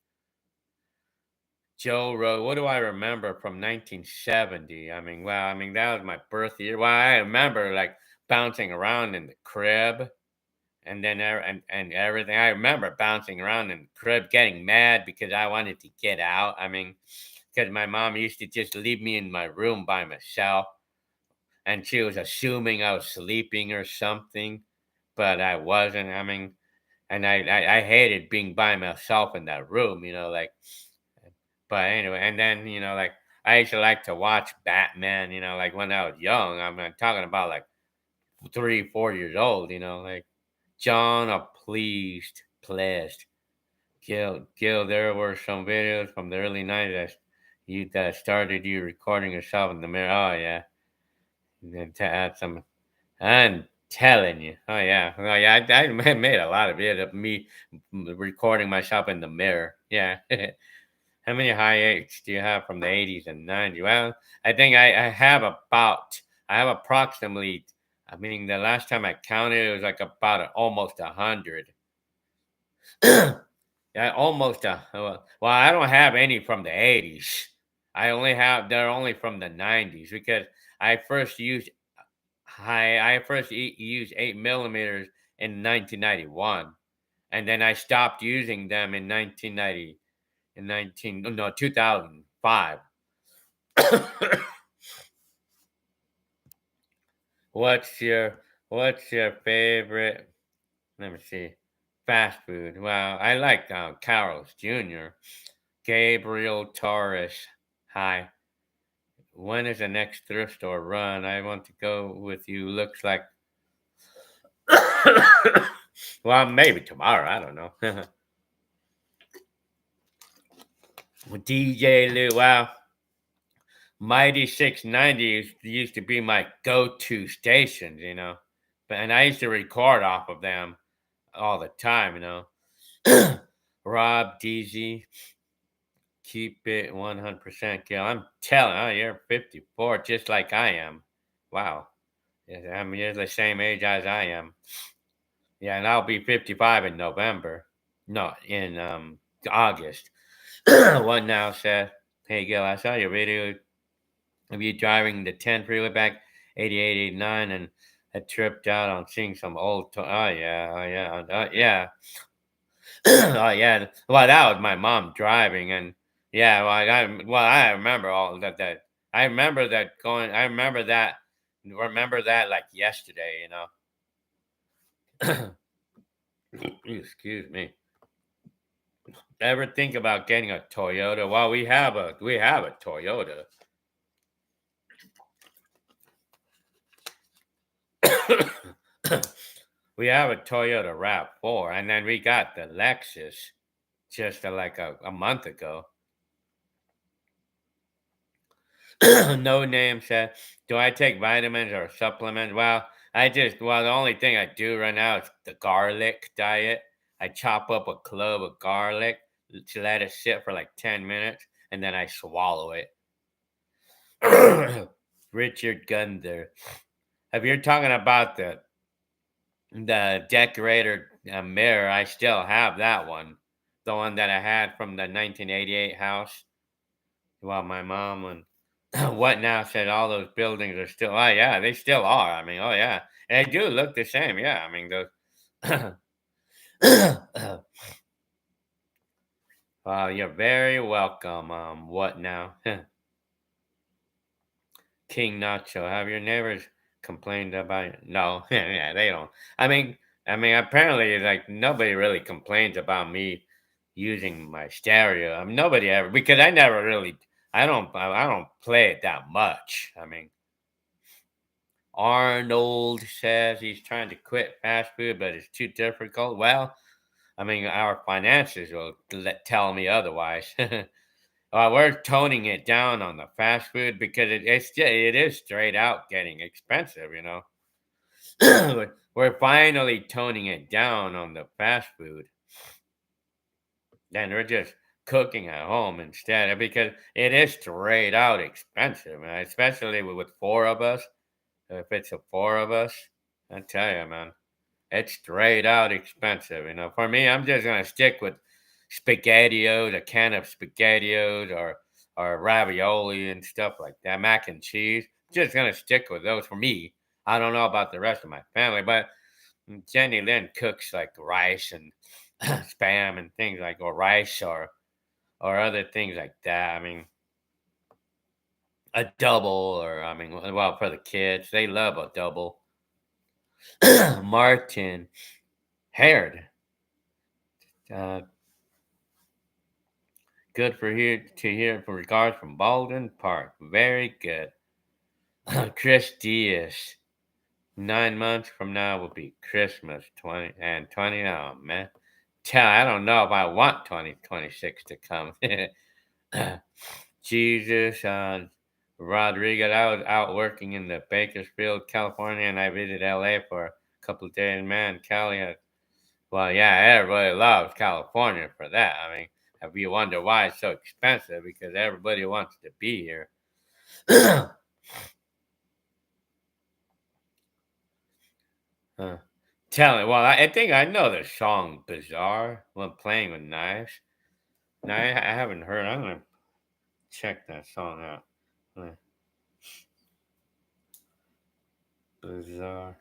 Joe Road. What do I remember from 1970? I mean, well, I mean that was my birth year. Well, I remember like bouncing around in the crib, and then and everything. I remember bouncing around in the crib, getting mad because I wanted to get out. I mean, because my mom used to just leave me in my room by myself, and she was assuming I was sleeping or something, but I wasn't. I mean, and I hated being by myself in that room, like. But anyway, and then like I used to like to watch Batman, like when I was young. I'm not talking about like 3, 4 years old, like John, pleased. Gil, there were some videos from the early '90s that started you recording yourself in the mirror. Oh yeah, and then to add some, I'm telling you. Oh yeah. I made a lot of videos of me recording myself in the mirror. Yeah. How many high eights do you have from the '80s and '90s? Well, I think I have approximately. I mean, the last time I counted, it was like about almost 100. Yeah, almost a. Well, I don't have any from the '80s. They're only from the '90s because I first used used 8 millimeters in 1991, and then I stopped using them in 1990 in 19 no 2005. what's your what's your favorite, let me see, fast food? Well, I like Carl's Jr. Gabriel Torres. Hi. When is the next thrift store run? I want to go with you. Looks like well, maybe tomorrow. I don't know. DJ Lou, wow. Mighty 690 used to be my go-to stations, But and I used to record off of them all the time. Rob DZ, keep it 100% kill. I'm telling you, you're 54, just like I am. Wow. Yeah, I mean, you're the same age as I am. Yeah, and I'll be 55 in November. No, in August. One now said, "Hey, Gil, I saw your video of you driving the 10 freeway back 88, 89, and I tripped out on seeing some old. Oh, yeah, oh, yeah, yeah." Oh, yeah. Well, that was my mom driving, and yeah, I remember all that. I remember that going. I remember that like yesterday. Excuse me. Ever think about getting a Toyota? Well, we have a Toyota. We have a Toyota RAV4, and then we got the Lexus just like a month ago. No name said, "Do I take vitamins or supplements?" The only thing I do right now is the garlic diet. I chop up a clove of garlic, let it sit for like 10 minutes, and then I swallow it. Richard Gunther. If you're talking about the decorator mirror, I still have that one. The one that I had from the 1988 house. Well, my mom and what now said all those buildings are still, oh, yeah, they still are. I mean, oh, yeah. They do look the same. Yeah. I mean, those. Well, you're very welcome. What now? King Nacho, have your neighbors complained about it? No, yeah, they don't. I mean, apparently, like nobody really complains about me using my stereo. I mean, nobody ever because I never really, I don't play it that much. I mean, Arnold says he's trying to quit fast food, but it's too difficult. Well, I mean, our finances will tell me otherwise. We're toning it down on the fast food because it is straight out getting expensive. We're finally toning it down on the fast food, and we're just cooking at home instead because it is straight out expensive, man, especially with four of us. If it's a four of us, I tell you, man, it's straight out expensive. For me, I'm just gonna stick with SpaghettiOs, a can of SpaghettiOs, or ravioli and stuff like that, mac and cheese. Just gonna stick with those for me. I don't know about the rest of my family, but Jenny Lynn cooks like rice and spam and things like, or rice or other things like that. I mean, a double, or I mean, well, for the kids, they love a double. Martin Haired. Uh, Good for here to hear for regards from Baldwin Park. Very good. Chris Diaz. 9 months from now will be Christmas 20. Oh man. I don't know if I want 2026 to come. Jesus, Rodriguez. I was out working in the Bakersfield, California, and I visited LA for a couple of days. Man, Cali. Well, yeah, everybody loves California for that. I mean, if you wonder why it's so expensive, because everybody wants to be here. uh, I think I know the song "Bizarre" when playing with knives. Now, I haven't heard. I'm gonna check that song out. Bizarre.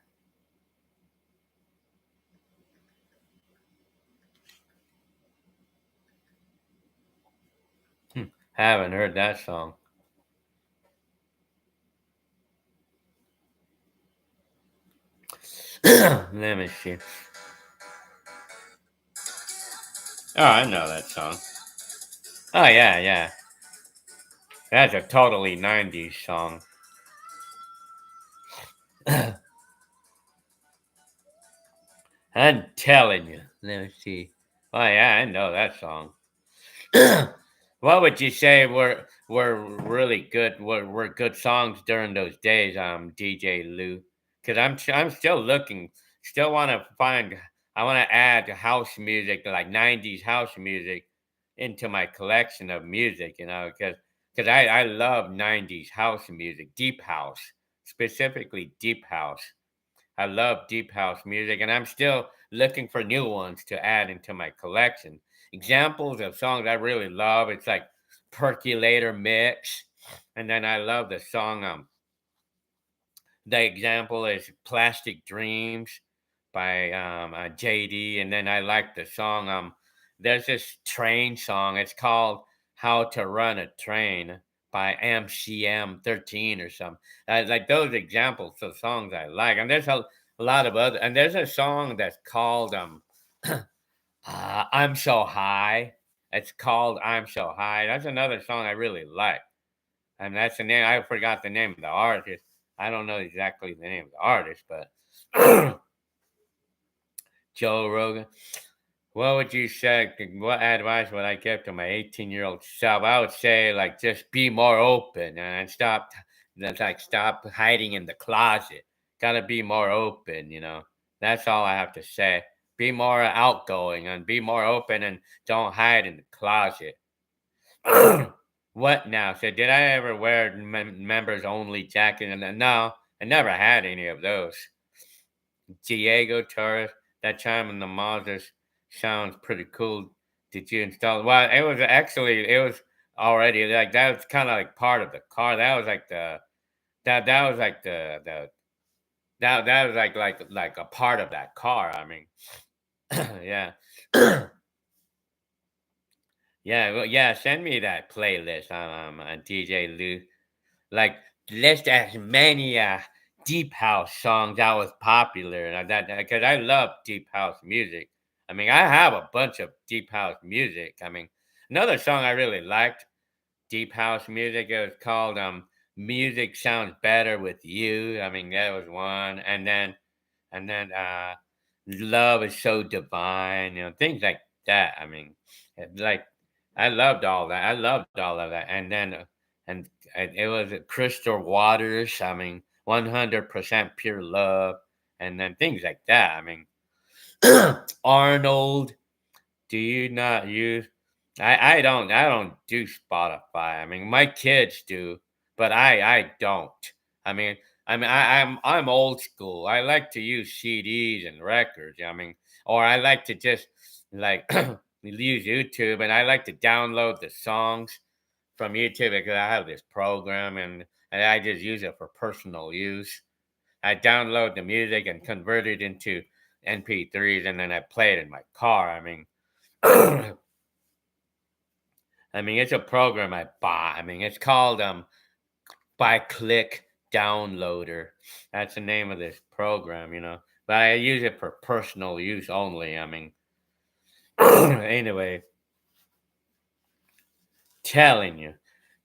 Haven't heard that song. Let me see. Oh, I know that song. Oh yeah, yeah. That's a totally '90s song. I'm telling you. Let me see. Oh yeah, I know that song. What would you say were really good? Were good songs during those days? DJ Lou, because I'm still looking, still want to find. I want to add house music, like '90s house music, into my collection of music. You know, because I love '90s house music, deep house, specifically deep house. I love deep house music, and I'm still looking for new ones to add into my collection. Examples of songs I really love. It's like Percolator Mix, and then I love the song. The example is Plastic Dreams by JD, and then I like the song. There's this train song. It's called How to Run a Train by MCM13 or something. Like those examples of songs I like, and there's a lot of other. And there's a song that's called I'm So High. It's called I'm So High. That's another song I really like. And that's the name. I forgot the name of the artist. I don't know exactly the name of the artist, but Joe Rogan. What would you say? What advice would I give to my 18-year-old self? I would say, like, just be more open and stop. That's like stop hiding in the closet. Gotta be more open. You know. That's all I have to say. Be more outgoing and be more open and don't hide in the closet. What now? So did I ever wear members only jacket? And no, I never had any of those. Diego Torres, that time in the Mazdas sounds pretty cool. Did you install it? Well, it was already like that was kind of like part of the car. That was like that was like the that was like a part of that car. I mean, yeah. Yeah, well, yeah, send me that playlist on DJ Lou. Like, list as many deep house songs that was popular, and that because I love deep house music. I mean, I have a bunch of deep house music. I mean, another song I really liked deep house music. It was called "Music Sounds Better with You." I mean, that was one, and then "Love Is So Divine." You know, things like that. I mean, like I loved all that. I loved all of that, and then and it was Crystal Waters. I mean, 100% pure love, and then things like that. I mean, Arnold. Do you not use? I don't do Spotify. I mean, my kids do, but I don't. I mean, I'm old school. I like to use CDs and records. I mean, or I like to just like use YouTube, and I like to download the songs from YouTube because I have this program, and I just use it for personal use. I download the music and convert it into MP3s, and then I play it in my car. I mean. I mean, it's a program I buy. I mean, it's called by Click Downloader. That's the name of this program, you know. But I use it for personal use only. I mean, anyway, telling you,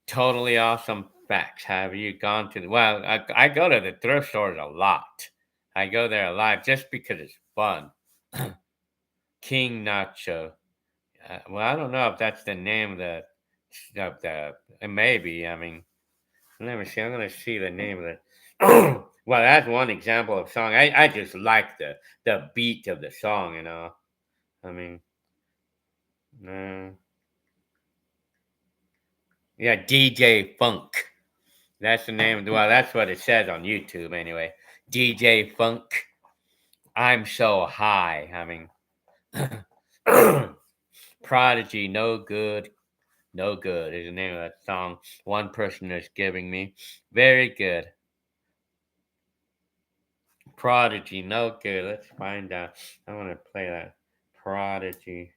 totally awesome facts. Have you gone to the? Well, I go to the thrift stores a lot. I go there a lot just because it's fun. King Nacho. Well, I don't know if that's the name of the. Maybe. I mean. Let me see. I'm gonna see the name of it. Well, that's one example of song. I just like the beat of the song. You know. I mean, uh, yeah, DJ Funk. That's the name. Well, that's what it says on YouTube anyway. DJ Funk. I'm so high. I mean, Prodigy. No good. No good is the name of that song. One person is giving me. Very good. Prodigy, no good. Let's find out. I want to play that. Prodigy.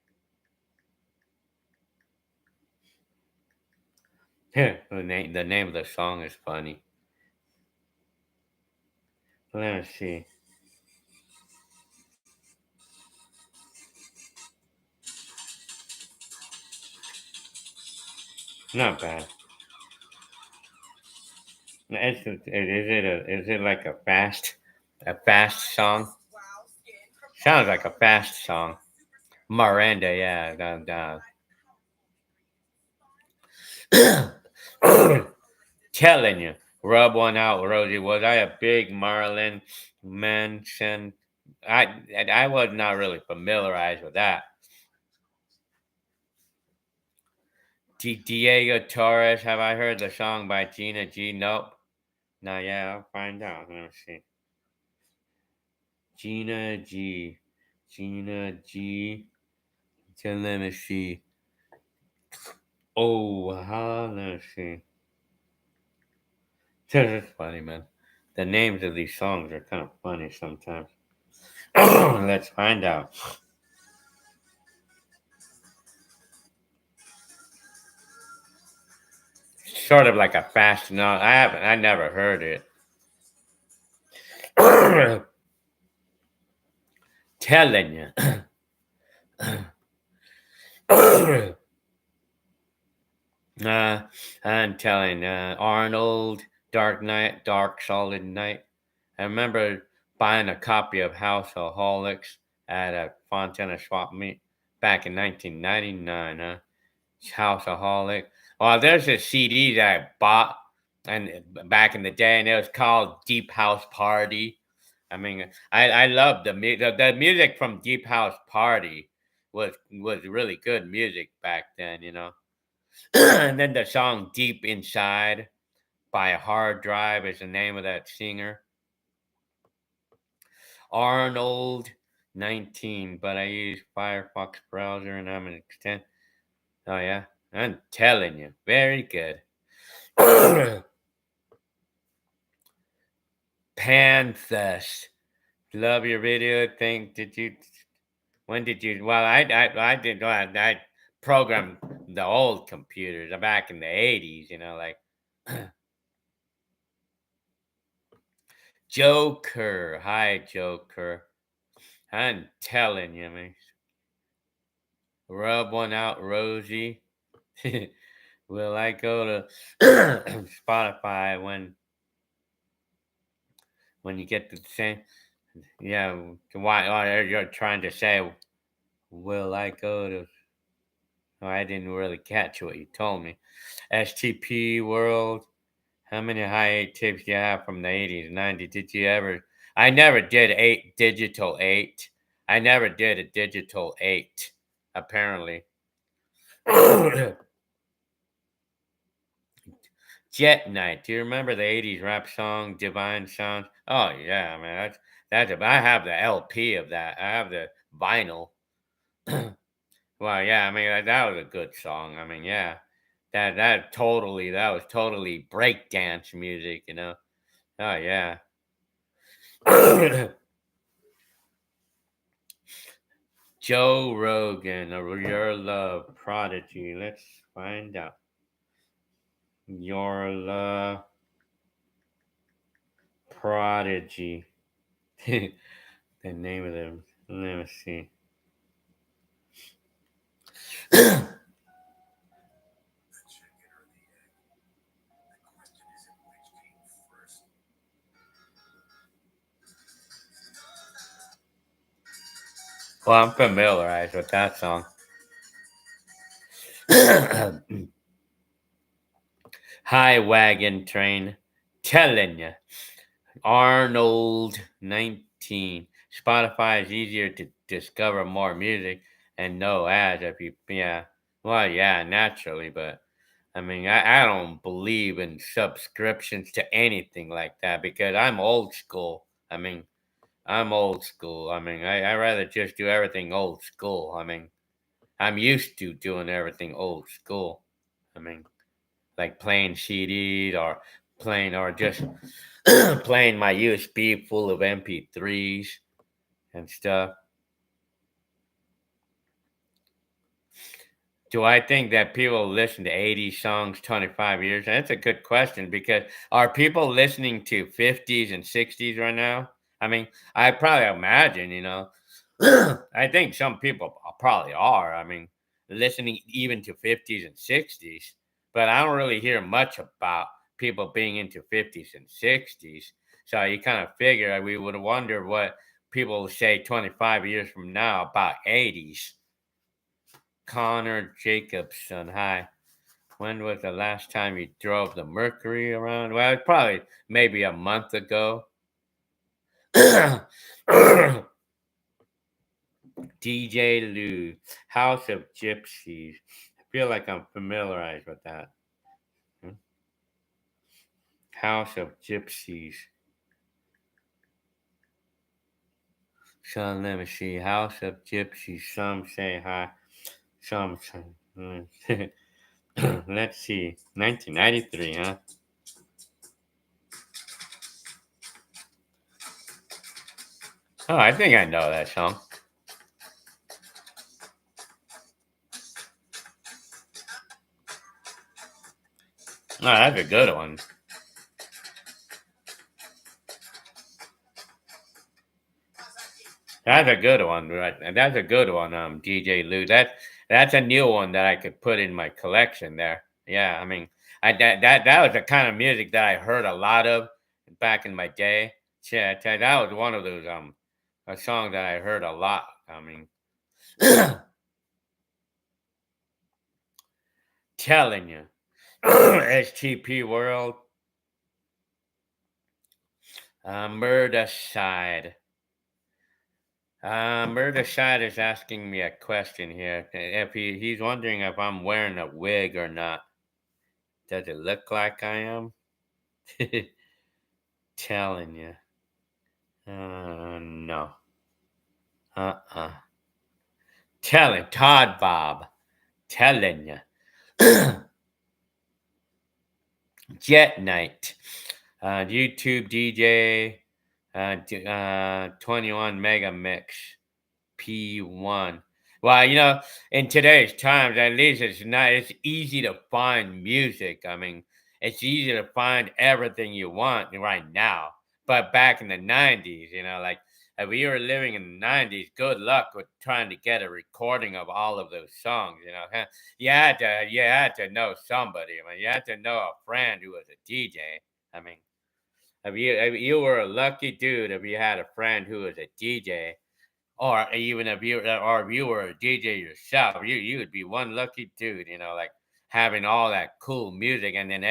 The name of the song is funny. Let me see. Not bad. Is it like a fast song? Sounds like a fast song. Miranda, yeah. Telling you, rub one out, Rosie. Was I a big Marilyn Manson? I was not really familiarized with that. Diego Torres. Have I heard the song by Gina G? Nope. No, yeah, I'll find out. Let me see. Gina G. Gina G. So let me see. Oh, let me see. This is funny, man. The names of these songs are kind of funny sometimes. Let's find out. Sort of like a fast no. I never heard it. Telling you. I'm telling Arnold, Dark Knight, Dark Solid Night. I remember buying a copy of Houseaholics at a Fontana swap meet back in 1999. Houseaholic. Well, there's a CD that I bought and back in the day, and it was called Deep House Party. I mean, I love the music from Deep House Party was really good music back then, you know. And then the song Deep Inside by Hard Drive is the name of that singer. Arnold 19, but I use Firefox browser and I'm an extent. Oh yeah, I'm telling you, very good. Panthers, love your video. Think did you? When did you? Well, I did. I programmed the old computers back in the 80s. You know, like Joker. Hi, Joker. I'm telling you, man. Rub one out, Rosie. Will I go to Spotify when you get the same? Yeah. Why? Oh, you're trying to say, will I go to? Oh, I didn't really catch what you told me. STP World. How many high eight tapes do you have from the 80s, 90s? Did you ever? I never did digital eight. I never did a digital eight, apparently. Jet Night. Do you remember the 80s rap song Divine Sound? Oh yeah, man. I have the LP of that. I have the vinyl. Well, yeah, I mean that was a good song. I mean, yeah. That was totally breakdance music, you know. Oh yeah. Joe Rogan, Your Love Prodigy. Let's find out. Your Love Prodigy. The name of them. Let me see. Well, I'm familiarized with that song. High Wagon Train. Telling ya. Arnold 19. Spotify is easier to discover more music and no ads if you, yeah. Well, yeah, naturally, but I mean, I don't believe in subscriptions to anything like that because I'm old school. I mean, I'm old school. I mean, I rather just do everything old school. I mean, I'm used to doing everything old school. I mean, like playing CDs or just playing my USB full of MP3s and stuff. Do I think that people listen to 80s songs 25 years? That's a good question because are people listening to 50s and 60s right now? I mean, I probably imagine, you know, I think some people probably are. I mean, listening even to 50s and 60s, but I don't really hear much about people being into 50s and 60s. So you kind of figure we would wonder what people will say 25 years from now about 80s. Connor Jacobson, hi. When was the last time you drove the Mercury around? Well, it's probably maybe a month ago. DJ Lou, House of Gypsies. I feel like I'm familiarized with that. Hmm? House of Gypsies. So let me see. House of Gypsies. Some say hi. Some say. Let's see. 1993, huh? Oh, I think I know that song. Oh, that's a good one. That's a good one, right? And that's a good one, DJ Lou. That's a new one that I could put in my collection there. Yeah, I mean, that was the kind of music that I heard a lot of back in my day. Yeah, that was one of those a song that I heard a lot. I mean, telling you, STP World, Murder Side. Murder Side is asking me a question here. If he's wondering if I'm wearing a wig or not. Does it look like I am? Telling you. No. Uh-uh. Telling Todd Bob. Telling you. Jet Night. YouTube DJ. 21 Mega Mix. P1. Well, in today's times, at least it's easy to find music. I mean, it's easy to find everything you want right now. But back in the 90s, like if we were living in the 90s, good luck with trying to get a recording of all of those songs. You had to know somebody. I mean, you had to know a friend who was a DJ. I mean, if you were a lucky dude if you had a friend who was a DJ, or even if you were a DJ yourself, you would be one lucky dude, like having all that cool music, and then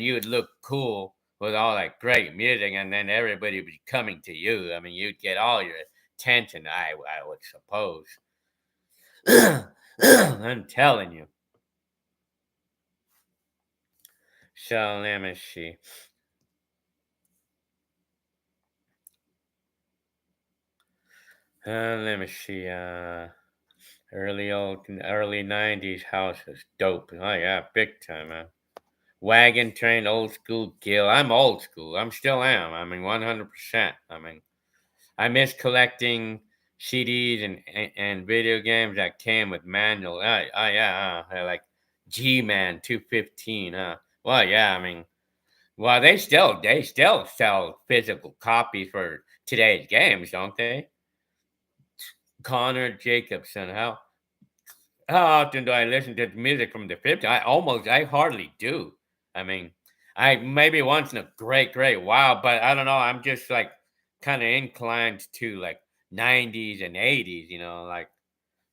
you would look cool with all that great music, and then everybody would be coming to you. I mean, you'd get all your attention. I would suppose. I'm telling you. So let me see. Let me see. Early '90s house is dope. Oh yeah, big time, man. Wagon train, old school Gil. I'm old school. I'm still am. I mean, 100%. I mean, I miss collecting CDs and video games that came with manual. Yeah, like G-Man 215. Well, yeah. I mean, well, they still sell physical copies for today's games, don't they? Connor Jacobson. How often do I listen to music from the 50s? I hardly do. I mean, I maybe once in a great while, but I don't know. I'm just like kind of inclined to like 90s and 80s, like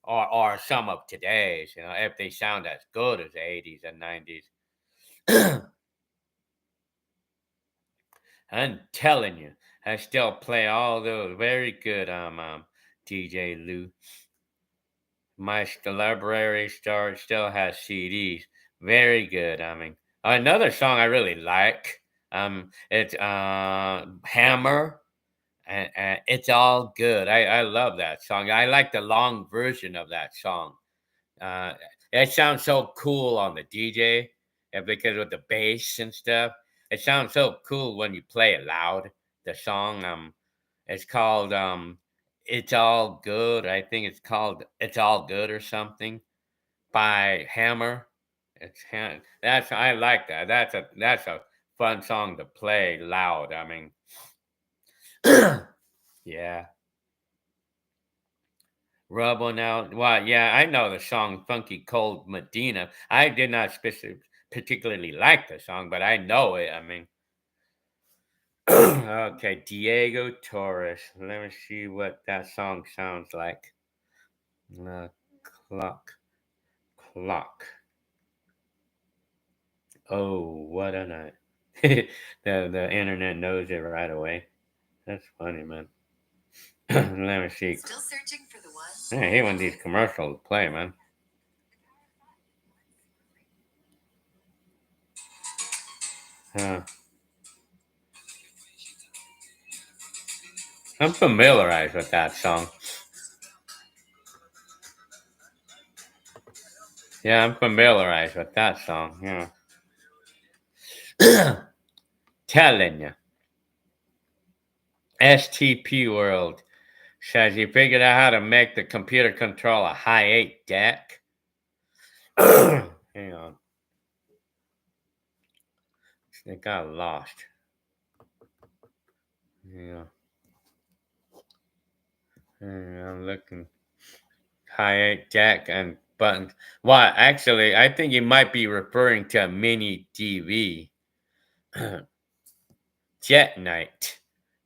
or some of today's, if they sound as good as the 80s and 90s. I'm telling you, I still play all those very good DJ Lou. My library still has CDs. Very good. I mean, another song I really like. It's Hammer, and it's all good. I love that song. I like the long version of that song. Uh, it sounds so cool on the DJ, because with the bass and stuff. It sounds so cool when you play it loud. The song, it's called "It's All Good." I think it's called "It's All Good" or something by Hammer. That's I like that. That's a fun song to play loud. I mean, yeah. Rub one out. Well, yeah, I know the song "Funky Cold Medina." I did not particularly like the song, but I know it. I mean, okay, Diego Torres. Let me see what that song sounds like. Uh, clock, clock. Oh, what a night. The internet knows it right away. That's funny, man. Let me see. Still searching for the one. I hate when these commercials play, man. Huh. I'm familiarized with that song. Yeah, I'm familiarized with that song. Yeah. Telling you. STP World says he figured out how to make the computer control a high 8 deck. Hang on. It got lost. Yeah. I'm looking. High 8 deck and buttons. Well, actually, I think you might be referring to a mini TV. Jet Night.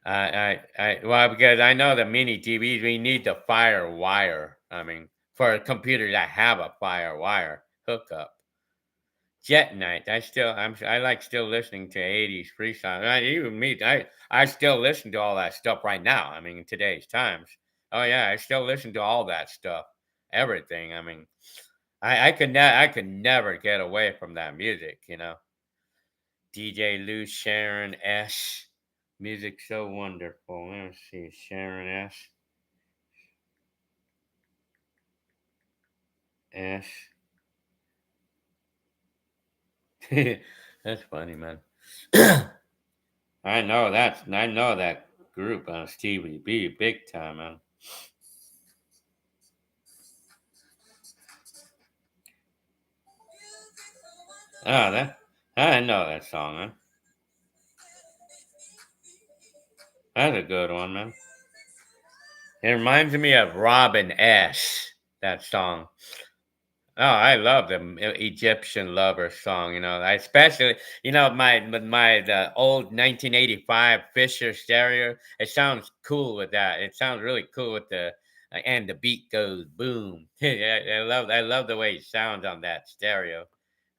Well, because I know the mini TVs, we need the fire wire. I mean, for a computer that have a fire wire hookup. Jet Night. I like still listening to 80s freestyle. Even me, I still listen to all that stuff right now. I mean, in today's times. Oh yeah, I still listen to all that stuff. Everything. I mean, I could never get away from that music, you know. DJ Lou Sharon S. Music so wonderful. Let's see, Sharon S. S. That's funny, man. I know that group on Stevie B big time, man. Oh, that I know that song, man. That's a good one, man. It reminds me of Robin S. That song. Oh, I love the Egyptian Lover song. You know, I especially the old 1985 Fisher stereo. It sounds cool with that. It sounds really cool with the and the beat goes boom. Yeah, I love the way it sounds on that stereo,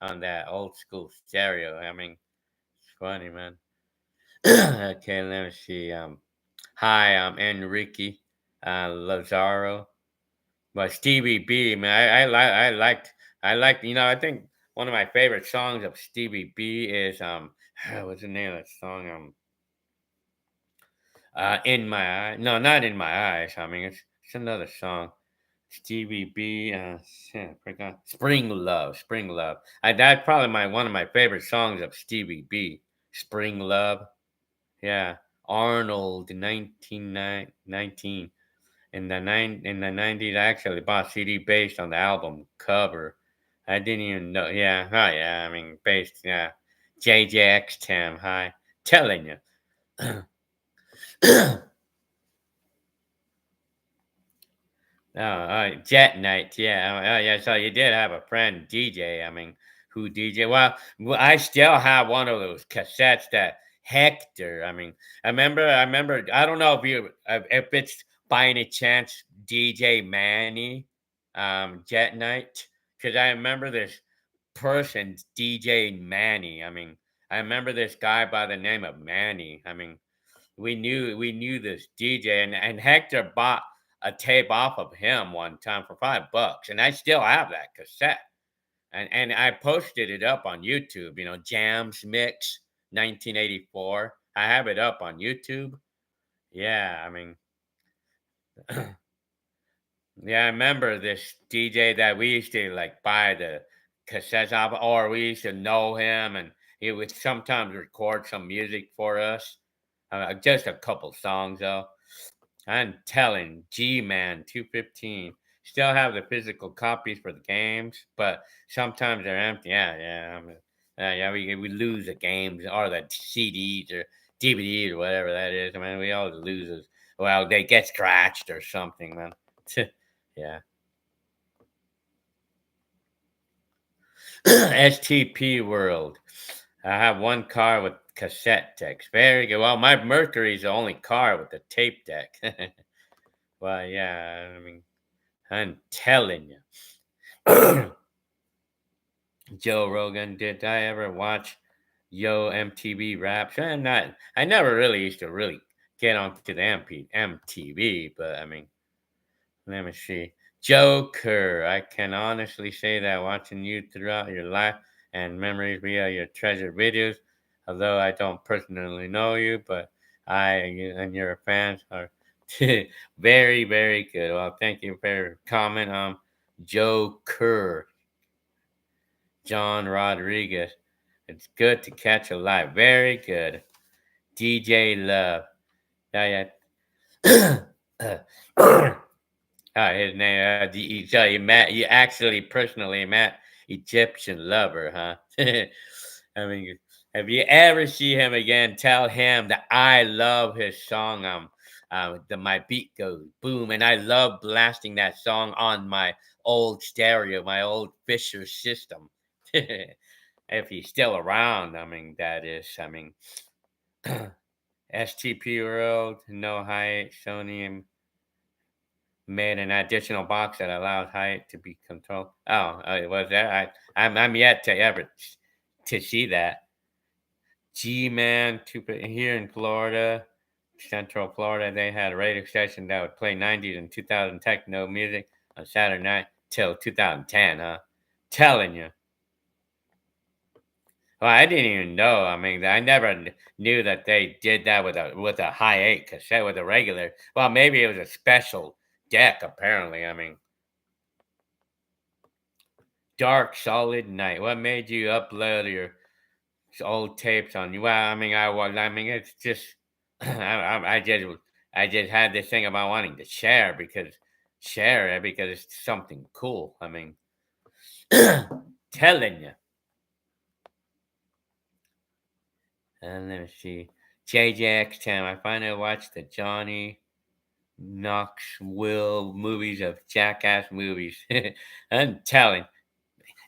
on that old school stereo. I mean, it's funny, man. Okay, let me see. Hi, I'm Enrique Lazaro. But Stevie B, man, I liked, I think one of my favorite songs of Stevie B is what's the name of that song? In My Eye. No, not In My Eyes. I mean, it's another song. Stevie B, shit, I forgot. Spring Love, Spring Love. That's probably my one of my favorite songs of Stevie B. Spring Love. Yeah. Arnold, 1919. In the 90s, I actually bought CD based on the album cover. I didn't even know. Yeah, oh yeah. I mean, based. Yeah, JJX Tam. Hi, telling you. Jet Night. Yeah, yeah. So you did have a friend DJ. I mean, who DJ? I still have one of those cassettes that Hector. I mean, I remember. I don't know if it's by any chance DJ Manny, Jet Night, because I remember this person DJ Manny. I mean, I remember this guy by the name of Manny. I mean, we knew this DJ, and Hector bought a tape off of him one time for $5, and I still have that cassette, and I posted it up on YouTube. You know, Jams Mix 1984. I have it up on YouTube. Yeah, I mean, yeah, I remember this DJ that we used to like buy the cassettes off, or we used to know him, and he would sometimes record some music for us. Just a couple songs though. I'm telling G-Man 215. Still have the physical copies for the games, but sometimes they're empty. Yeah, yeah. Yeah, we lose the games or the CDs or DVDs or whatever that is. I mean, we always lose those. Well, they get scratched or something, man. Yeah. STP World. I have one car with cassette decks. Very good. Well, my Mercury's the only car with the tape deck. Well, yeah. I mean, I'm telling you. Joe Rogan. Did I ever watch Yo MTV Raps? Not. I never really used to really get onto the MTV, but I mean, let me see. Joker. I can honestly say that watching you throughout your life and memories via your treasured videos, although I don't personally know you, but and your fans are very, very good. Well, thank you for your comment. Joker, John Rodriguez. It's good to catch a live. Very good. DJ Love. Yeah, yeah. His name. So you met. You actually personally met Egyptian lover, huh? I mean, if you ever see him again, tell him that I love his song. My beat goes boom, and I love blasting that song on my old stereo, my old Fisher system. If he's still around, I mean, that is. I mean, STP World, no height, Sony made an additional box that allows height to be controlled. Oh, was that? I'm yet to ever to see that. G Man, here in Florida, Central Florida, they had a radio station that would play 90s and 2000 techno music on Saturday night till 2010. Huh? Telling you. Well, I didn't even know. I mean, I never knew that they did that with a high eight cassette with a regular. Well, maybe it was a special deck. Apparently, I mean, Dark Solid Night. What made you upload your old tapes on you? Well, I mean, I was. I mean, it's just I just had this thing about wanting to share it because it's something cool. I mean, telling you. And let me see. JJX10. I finally watched the Johnny Knoxville movies of Jackass movies. I'm telling.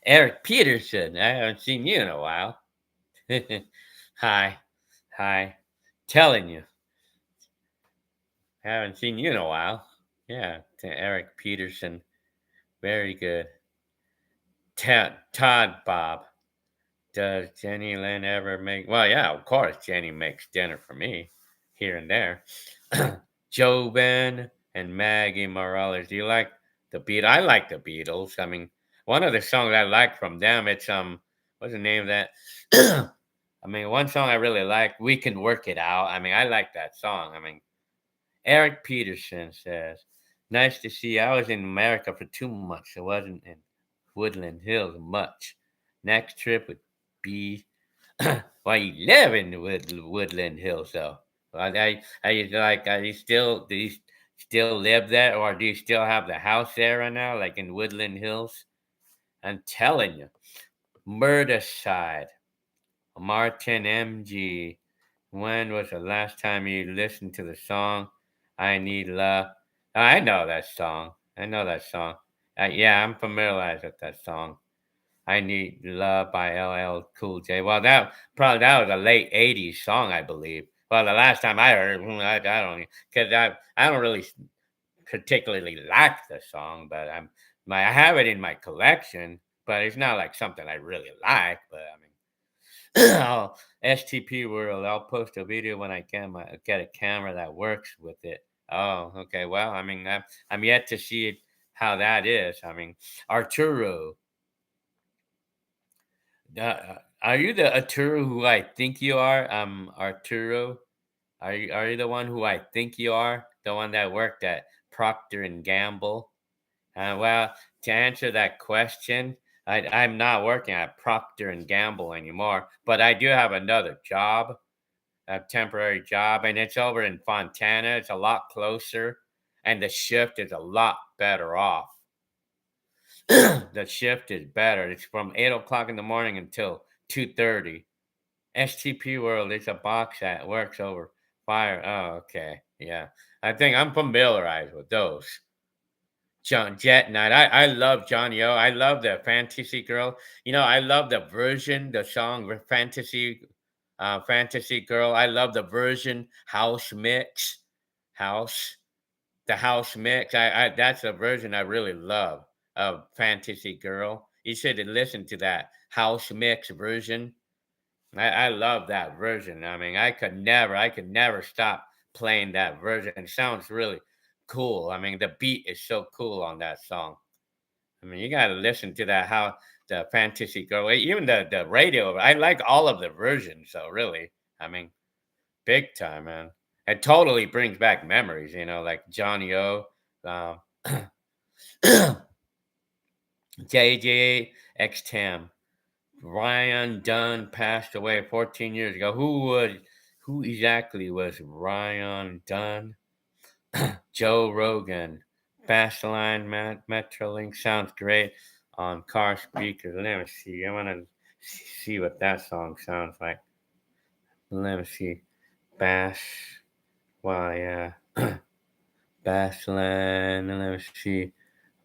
Eric Peterson. I haven't seen you in a while. Hi. Hi. Telling you. Haven't seen you in a while. Yeah. To Eric Peterson. Very good. Todd Bob. Does Jenny Lynn ever make? Well, yeah, of course, Jenny makes dinner for me here and there. Joe Ben and Maggie Morales. Do you like the Beatles? I like the Beatles. I mean, one of the songs I like from them, it's what's the name of that? I mean, one song I really like, "We Can Work It Out." I mean, I like that song. I mean, Eric Peterson says, "Nice to see you. I was in America for 2 months. I wasn't in Woodland Hills much. Next trip would be well, you live in the Woodland Hills, though. Do you still live there, or do you still have the house there right now, like in Woodland Hills? I'm telling you, Murder Side, Martin MG. When was the last time you listened to the song "I Need Love"? I know that song. I know that song. Yeah, I'm familiarized with that song. I Need Love by LL Cool J. Well, that was a late '80s song, I believe. Well, the last time I heard it, I don't because I don't really particularly like the song, but I have it in my collection, but it's not like something I really like. But I mean, STP World. I'll post a video when I get a camera that works with it. Oh, okay. Well, I mean, I'm yet to see it, how that is. I mean, Arturo. Are you the Arturo who I think you are? Arturo. Are you the one who I think you are? The one that worked at Procter and Gamble? Well, to answer that question, I'm not working at Procter and Gamble anymore, but I do have another job, a temporary job, and it's over in Fontana. It's a lot closer, and the shift is a lot better off. The shift is better. It's from 8 o'clock in the morning until 2:30. STP World is a box that works over fire. Oh, okay. Yeah. I think I'm familiarized with those. Jet Night. I love Johnny O. I love the Fantasy Girl. I love the song Fantasy Girl. I love the version house mix. House. The house mix. I that's a version I really love of Fantasy Girl. You should listen to that house mix version. I love that version. I mean, I could never stop playing that version. It sounds really cool. I mean, the beat is so cool on that song. I mean, you got to listen to that. How the Fantasy Girl, even the radio. I like all of the versions. So really, I mean, big time, man. It totally brings back memories. Like Johnny O, um, JJ X Tam. Ryan Dunn passed away 14 years ago. Who exactly was Ryan Dunn? Joe Rogan. Fastline Metrolink sounds great on car speakers. Let me see. I want to see what that song sounds like. Let me see. Bass. Wow, yeah. Bassline. Let me see.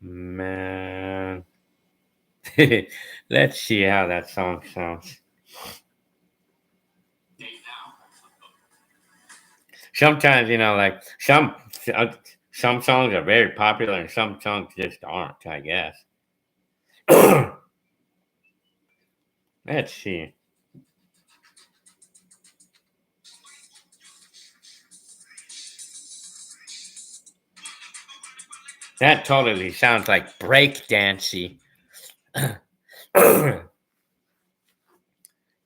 Man. Let's see how that song sounds. Sometimes, like uh, some songs are very popular and some songs just aren't, I guess. Let's see. That totally sounds like break dancey.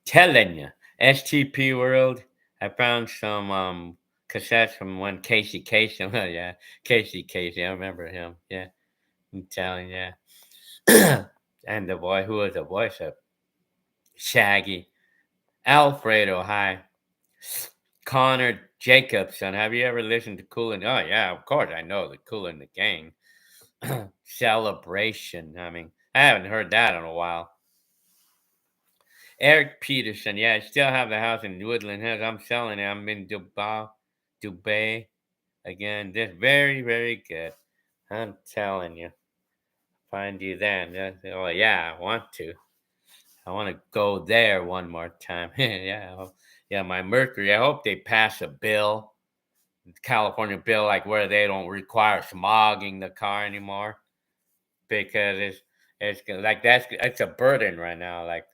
Telling you, STP World. I found some cassettes from one Casey Kasem. Oh yeah, Casey Kasem. I remember him. Yeah, I'm telling you. Yeah. And the boy who was the voice of Shaggy, Alfredo. Hi, Connor Jacobson. Have you ever listened to Cool and? Oh yeah, of course I know the Cool and the Gang. Celebration. I mean, I haven't heard that in a while. Eric Peterson. Yeah, I still have the house in Woodland Hills. I'm selling it. I'm in Dubai again. This very, very good. I'm telling you. Find you then. Oh yeah, I want to. I want to go there one more time. Yeah, yeah. My Mercury. I hope they pass a bill, California bill, like where they don't require smogging the car anymore, because like it's a burden right now. Like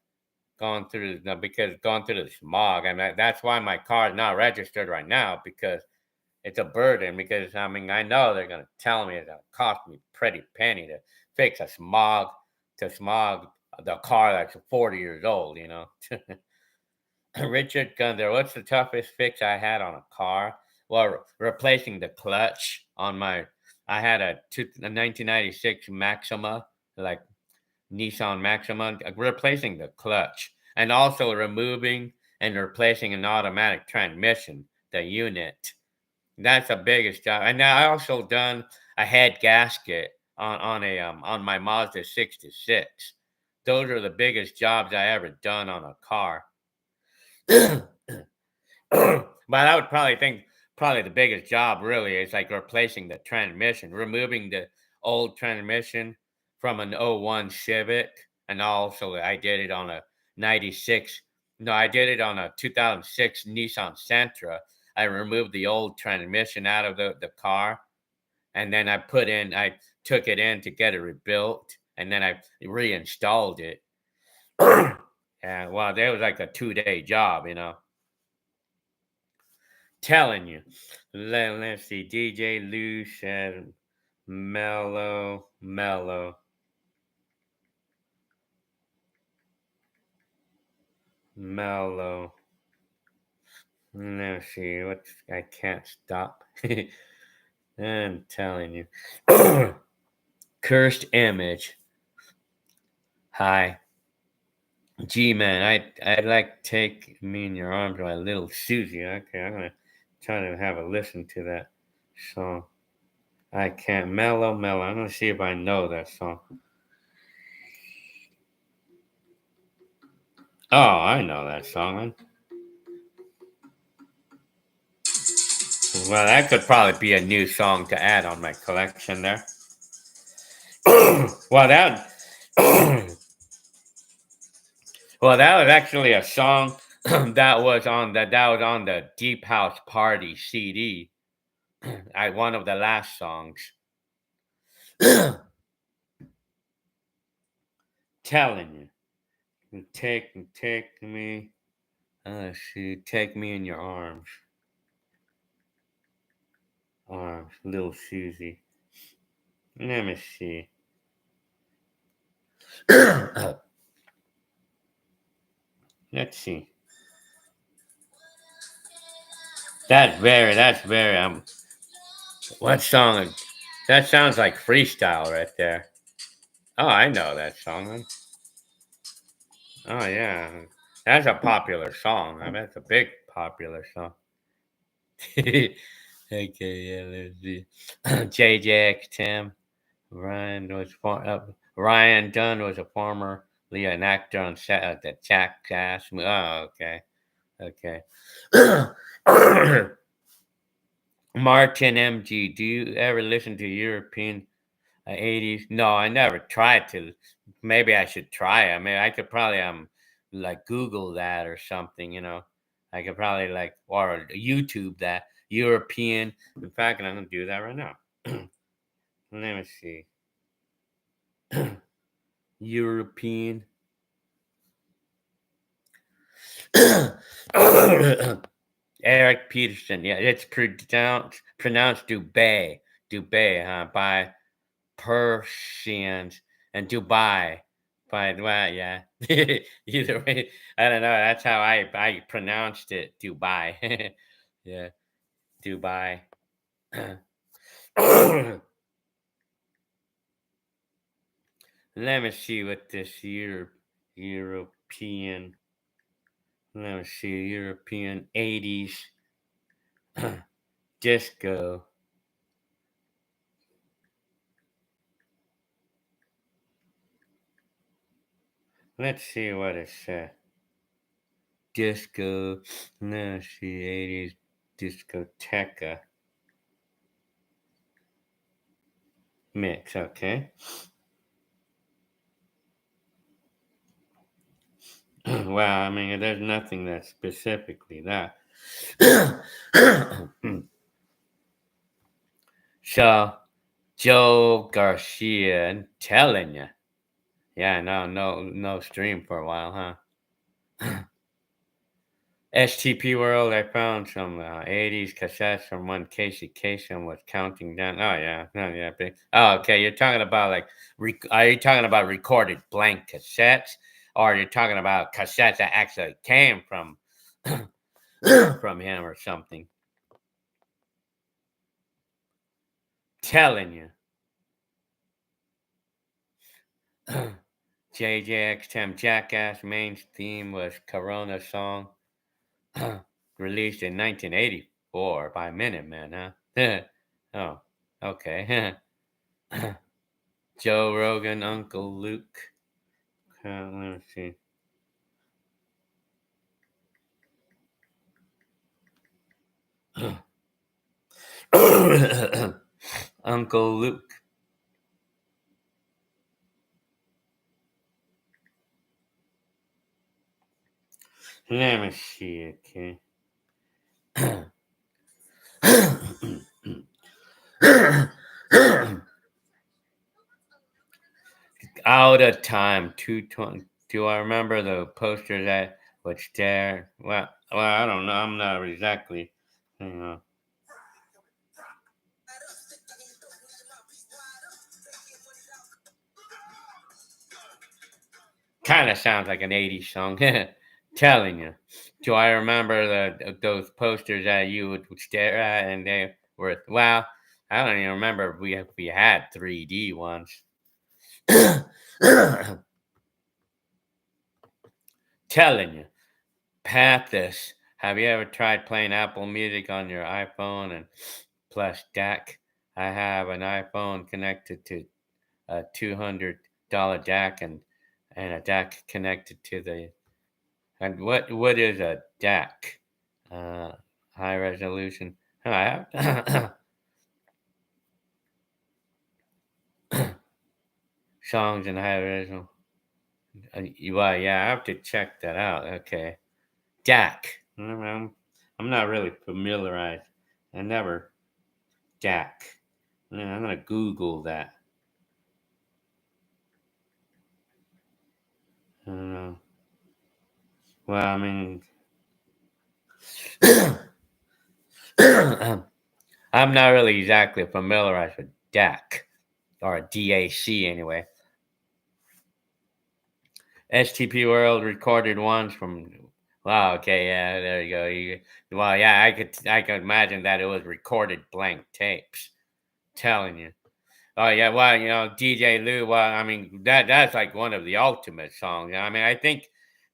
going through the smog. I mean, that's why my car is not registered right now, because it's a burden. Because I mean, I know they're gonna tell me it's gonna cost me a pretty penny to fix a smog the car that's 40 years old. Richard Gunther, what's the toughest fix I had on a car? Well, replacing the clutch on my. I had a 1996 Maxima, like Nissan Maxima, replacing the clutch and also removing and replacing an automatic transmission, the unit. That's the biggest job. And now I also done a head gasket on my Mazda 66. Those are the biggest jobs I ever done on a car. But I would probably think probably the biggest job really is like replacing the transmission, removing the old transmission from an '01 Civic. And also I did it on a 96. No, I did it on a 2006 Nissan Sentra. I removed the old transmission out of the car, and then I took it in to get it rebuilt, and then I reinstalled it. And well, that was like a 2-day job. Telling you. Let's see. DJ Lou said mellow. Let's see. I can't stop. I'm telling you. Cursed image. Hi. Gee, man, I'd like to take me in your arms by little Susie. Okay, I'm gonna try to have a listen to that song. I can't mellow. I'm gonna see if I know that song. Oh, I know that song. Well, that could probably be a new song to add on my collection there. well, that well, that was actually a song that was on the Deep House Party CD. One of the last songs. Telling you. Take me. Let's see. Take me in your arms. Arms. Little Susie. Let me see. Let's see. That's very, what song? That sounds like Freestyle right there. Oh, I know that song. Oh, yeah. That's a popular song. I mean, it's a big popular song. Okay, yeah, let's see. JJX Tim. Ryan Dunn was a formerly an actor on set at the Jackass. Oh, okay. Okay. Martin MG, do you ever listen to European 80s? No, I never tried to. Maybe I should try. I mean, I could probably like Google that or something, you know. I could probably like or YouTube that European. In fact, I'm gonna do that right now. Let me see. European. Eric Peterson. Yeah, it's pronounced Dubai. Dubai, huh? By Persians and Dubai. By well, yeah. Either way, I don't know. That's how I pronounced it. Dubai. Yeah, Dubai. Let me see what this European. Let me see European 80s disco. Let's see what it said. Disco. Let's see 80s discoteca mix. Okay. Wow, I mean, there's nothing that's specifically that. So, Joe Garcia, I'm telling you. Yeah, no stream for a while, huh? STP World, I found some 80s cassettes from when Casey Kasem was counting down. Oh, yeah. Oh, yeah. Oh, okay. You're talking about like, are you talking about recorded blank cassettes? Or you're talking about cassettes that actually came from from him or something? Telling you. JJX Tim Jackass main theme was Corona song released in 1984 by Minutemen, huh? Oh, okay. Joe Rogan, Uncle Luke. Let me see. Uncle Luke. Let me see, okay. Out of time, 220. Do I remember the poster that was there? Well, I don't know. I'm not exactly, you know. Kind of sounds like an 80s song. Telling you. Do I remember those posters that you would stare at and they were, well, I don't even remember if we had 3D ones. Telling you. Pathos. Have you ever tried playing Apple Music on your iPhone and plus DAC? I have an iPhone connected to a $200 DAC and a DAC connected to the. And what is a DAC? Uh, High resolution. Oh, I have songs in high resolution. Well, yeah, I have to check that out. Okay, DAC. I'm not really familiarized. I never DAC. I'm gonna Google that. don't know. Well, I mean, I'm not really exactly familiarized with DAC or DAC anyway. STP World recorded ones from. Wow. Okay. Yeah. There you go. Well, yeah. I could imagine that it was recorded blank tapes. Telling you. Oh yeah. Well, DJ Lou. Well, I mean that's like one of the ultimate songs. I mean, I think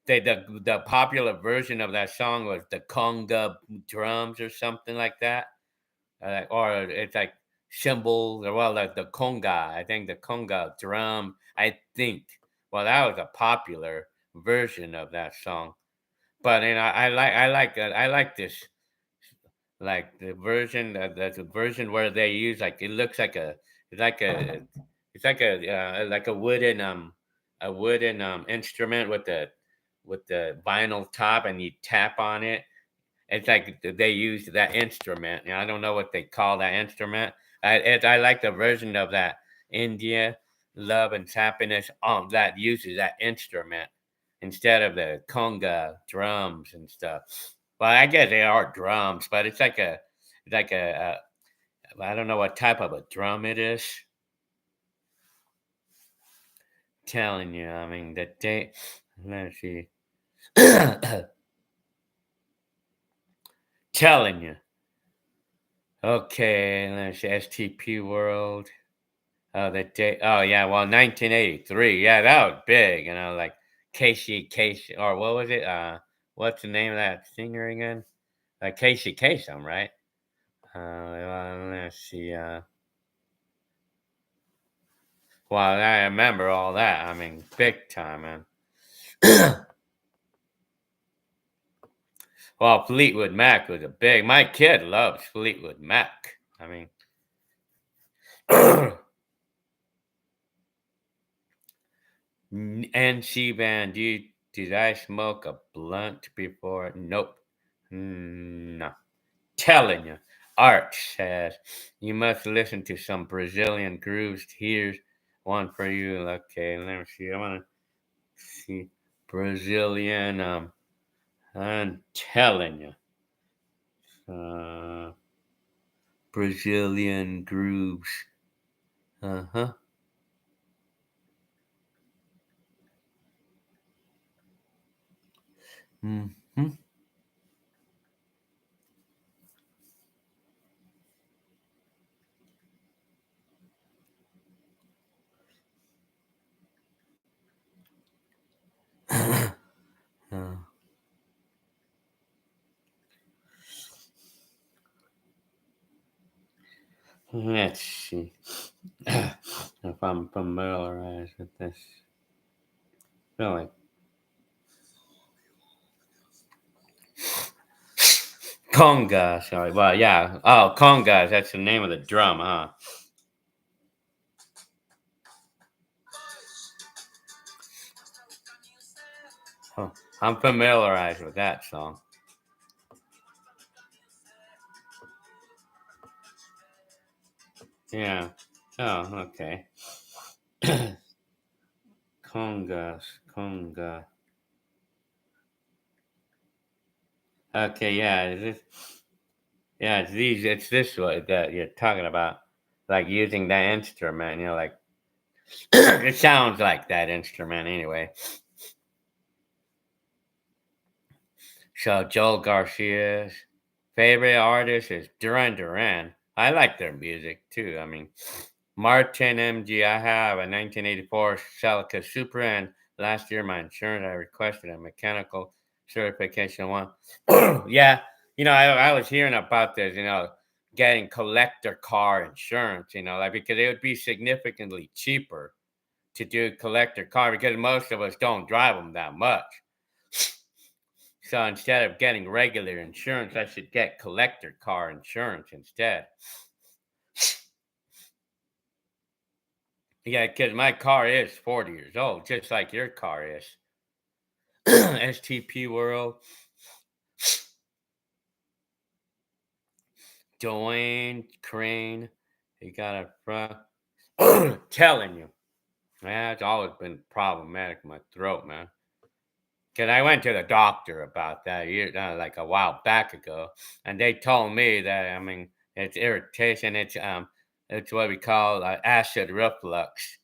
the popular version of that song was the conga drums or something like that. Or it's like cymbals or well like the conga. I think the conga drum. I think well that was a popular version of that song. But I like this like the version that's a version where they use like it looks like a it's like a like a wooden instrument with the vinyl top and you tap on it it's like they use that instrument. I don't know what they call that instrument. I like the version of that India Love and Happiness that uses that instrument instead of the conga drums and stuff. Well, I guess they are drums, but it's like I don't know what type of a drum it is. Telling you, I mean that they. Let's see. Telling you. Okay, let's see. STP World. Oh, the day. Oh, yeah. Well, 1983. Yeah, that was big. Like Casey, or what was it? What's the name of that singer again? Casey Kasem, right? Let's see. Well, I remember all that. I mean, big time, man. Well, Fleetwood Mac was a big. My kid loves Fleetwood Mac. I mean, NC Band. Did I smoke a blunt before? Nope. No. Telling you. Art says you must listen to some Brazilian grooves. Here's one for you. Okay, let me see. I want to see Brazilian. I'm telling you. Uh, Brazilian grooves. Uh huh. Hmm. uh, let's see if I'm familiarized with this. Really, conga. Sorry. Well, yeah. Oh, congas. That's the name of the drum, huh? Huh. I'm familiarized with that song. Yeah. Oh, okay. Congas, conga. Okay, yeah. It's this way that you're talking about, like using that instrument. Like it sounds like that instrument anyway. So Joel Garcia's favorite artist is Duran Duran. I like their music too. I mean, Martin MG. I have a 1984 Celica Supra, and last year my insurance I requested a mechanical certification one. Yeah, I was hearing about this. Getting collector car insurance. Like because it would be significantly cheaper to do collector car because most of us don't drive them that much. So instead of getting regular insurance, I should get collector car insurance instead. Yeah, because my car is 40 years old, just like your car is. STP World, Dwayne Crane, he got a front. Telling you, man, it's always been problematic in my throat, man. Because I went to the doctor about that like a while back ago, and they told me that I mean it's irritation. It's what we call acid reflux.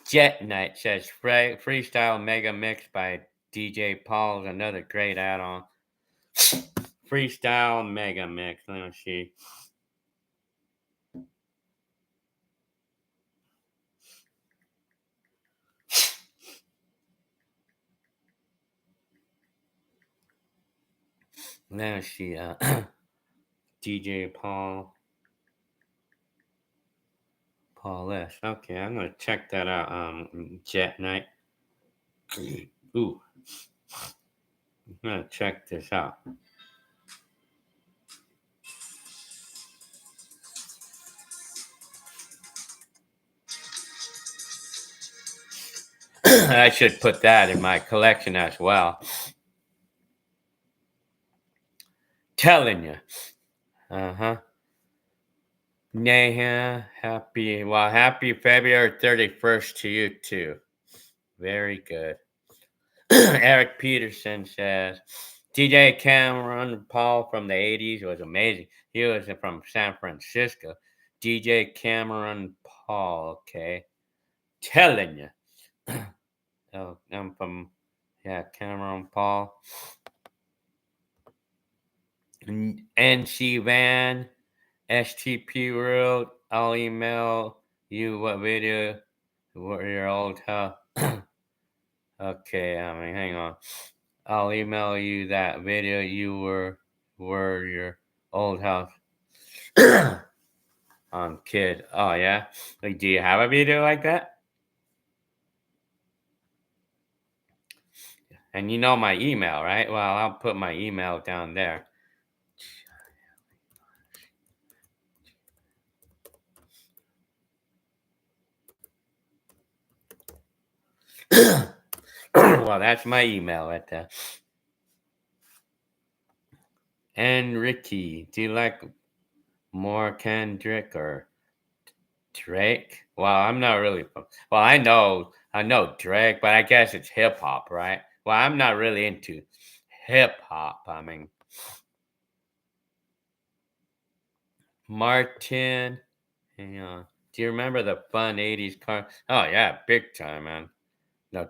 Jet Night says Freestyle Mega Mix by DJ Paul is another great add-on. Freestyle Mega Mix. Let me see. Let me see. DJ Paul S. Okay, I'm gonna check that out. Jet Night. Ooh, I'm gonna check this out. I should put that in my collection as well. Telling you. Uh-huh. Yeah, happy February 31st to you too. Very good. Eric Peterson says, DJ Cameron Paul from the 80s was amazing. He was from San Francisco. DJ Cameron Paul, okay. Telling you. Oh, I'm from, Cameron Paul. NC Van, STP World, I'll email you what video, what your old house. Okay, I mean, hang on. I'll email you that video you were your old house on kid. Oh yeah, like, do you have a video like that? And you know my email, right? Well, I'll put my email down there. Well, that's my email right there. And Ricky, do you like more Kendrick or Drake? Well, I'm not really. Well, I know Drake, but I guess it's hip hop, right? Well, I'm not really into hip hop. I mean, Martin. Hang on. Do you remember the fun '80s car? Oh yeah, big time, man.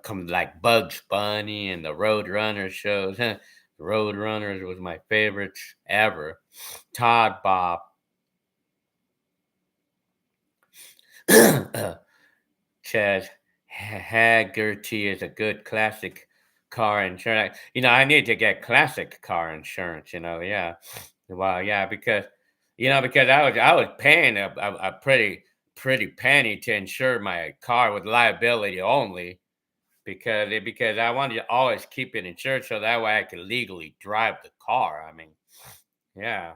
Come like Bugs Bunny and the Road Runner shows. Road Runners was my favorites ever. Todd Bob. Says Haggerty is a good classic car insurance. I need to get classic car insurance. Yeah. Well, yeah, because I was paying a pretty penny to insure my car with liability only because I wanted to always keep it insured so that way I could legally drive the car. I mean, yeah.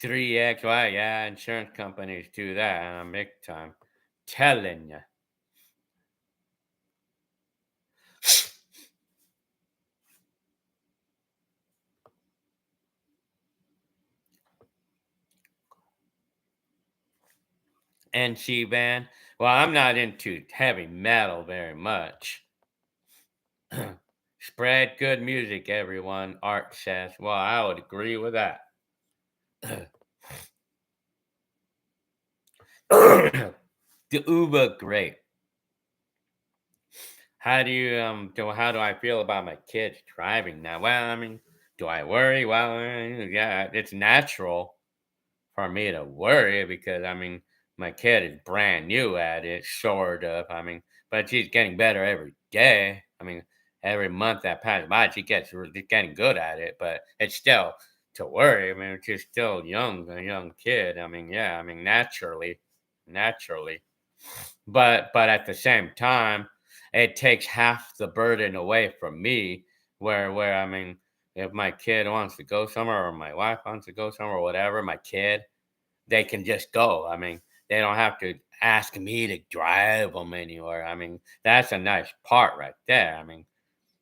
3XY, yeah, insurance companies do that big time. Telling you. NC band. Well, I'm not into heavy metal very much. Spread good music, everyone, Art says. Well, I would agree with that. The Uber great. How do I feel about my kids driving now? Well, I mean, do I worry? Well, yeah, it's natural for me to worry because I mean, my kid is brand new at it, sort of. I mean, but she's getting better every day. I mean, every month that passes by, she's getting good at it. But it's still to worry. I mean, she's still young, a young kid. I mean, yeah, I mean, naturally. But at the same time, it takes half the burden away from me. Where I mean, if my kid wants to go somewhere or my wife wants to go somewhere or whatever, my kid they can just go. I mean, they don't have to ask me to drive them anywhere. I mean, that's a nice part right there. I mean,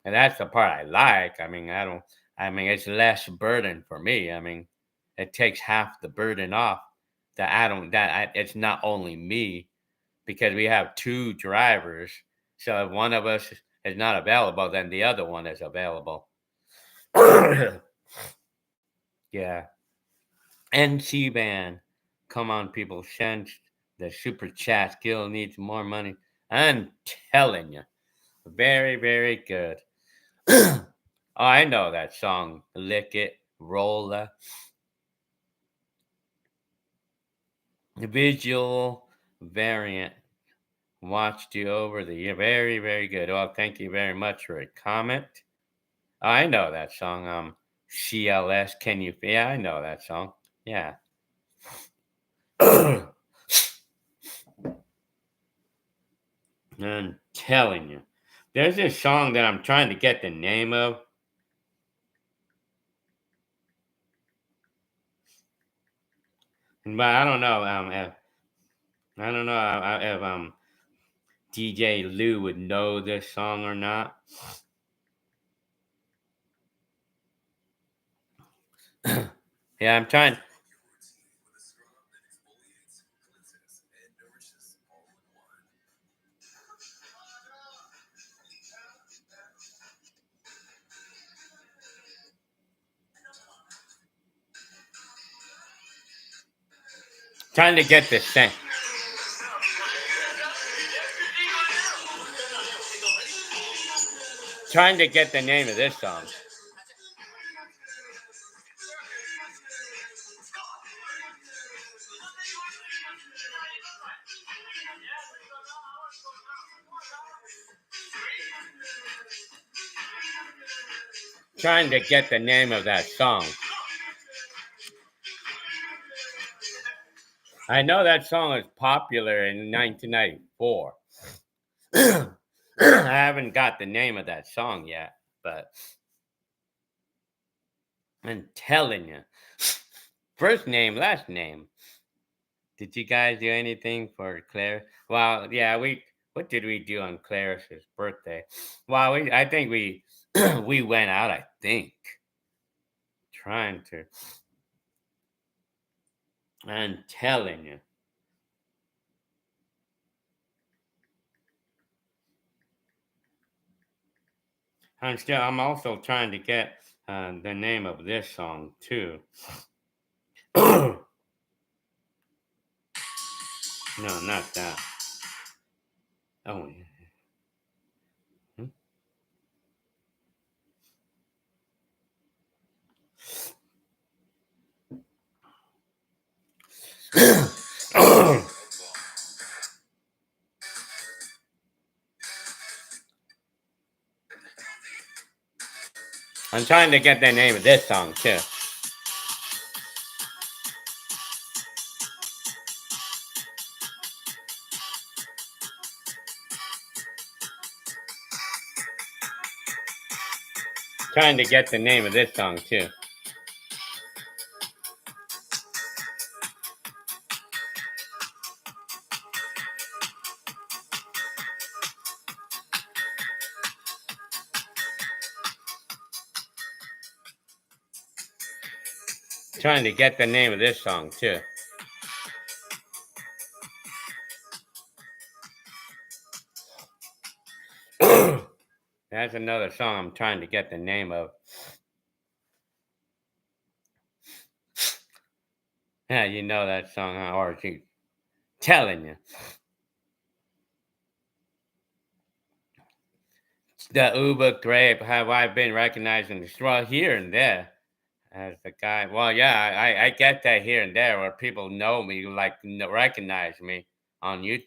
and that's the part I like. I mean, I mean, it's less burden for me. I mean, it takes half the burden off it's not only me because we have two drivers. So if one of us is not available, then the other one is available. Yeah. NC Band. Come on, people. Send the super chat. Gil needs more money. I'm telling you. Very, very good. Oh, I know that song. Lick It, Rolla. The visual variant. Watched you over the year. Very, very good. Well, thank you very much for a comment. Oh, I know that song. CLS. Can you? Yeah, I know that song. Yeah. I'm telling you. There's this song that I'm trying to get the name of. But I don't know. If, I don't know if DJ Lou would know this song or not. Yeah, I'm trying to get this thing. Trying to get the name of this song. Trying to get the name of that song. I know that song was popular in 1994. I haven't got the name of that song yet, but I'm telling you. First name, last name. Did you guys do anything for Claire? Well, yeah, what did we do on Clarice's birthday? Well, I think we we went out, I think. Trying to. I'm telling you. I'm also trying to get the name of this song too. No, not that. Oh, yeah. I'm trying to get the name of this song too. Trying to get the name of this song too. Trying to get the name of this song too. That's another song I'm trying to get the name of. Yeah, you know that song, huh? Or she telling you. The Uber grape, have I been recognized in the well here and there as the guy? Well, yeah, I get that here and there where people know me, like recognize me on YouTube.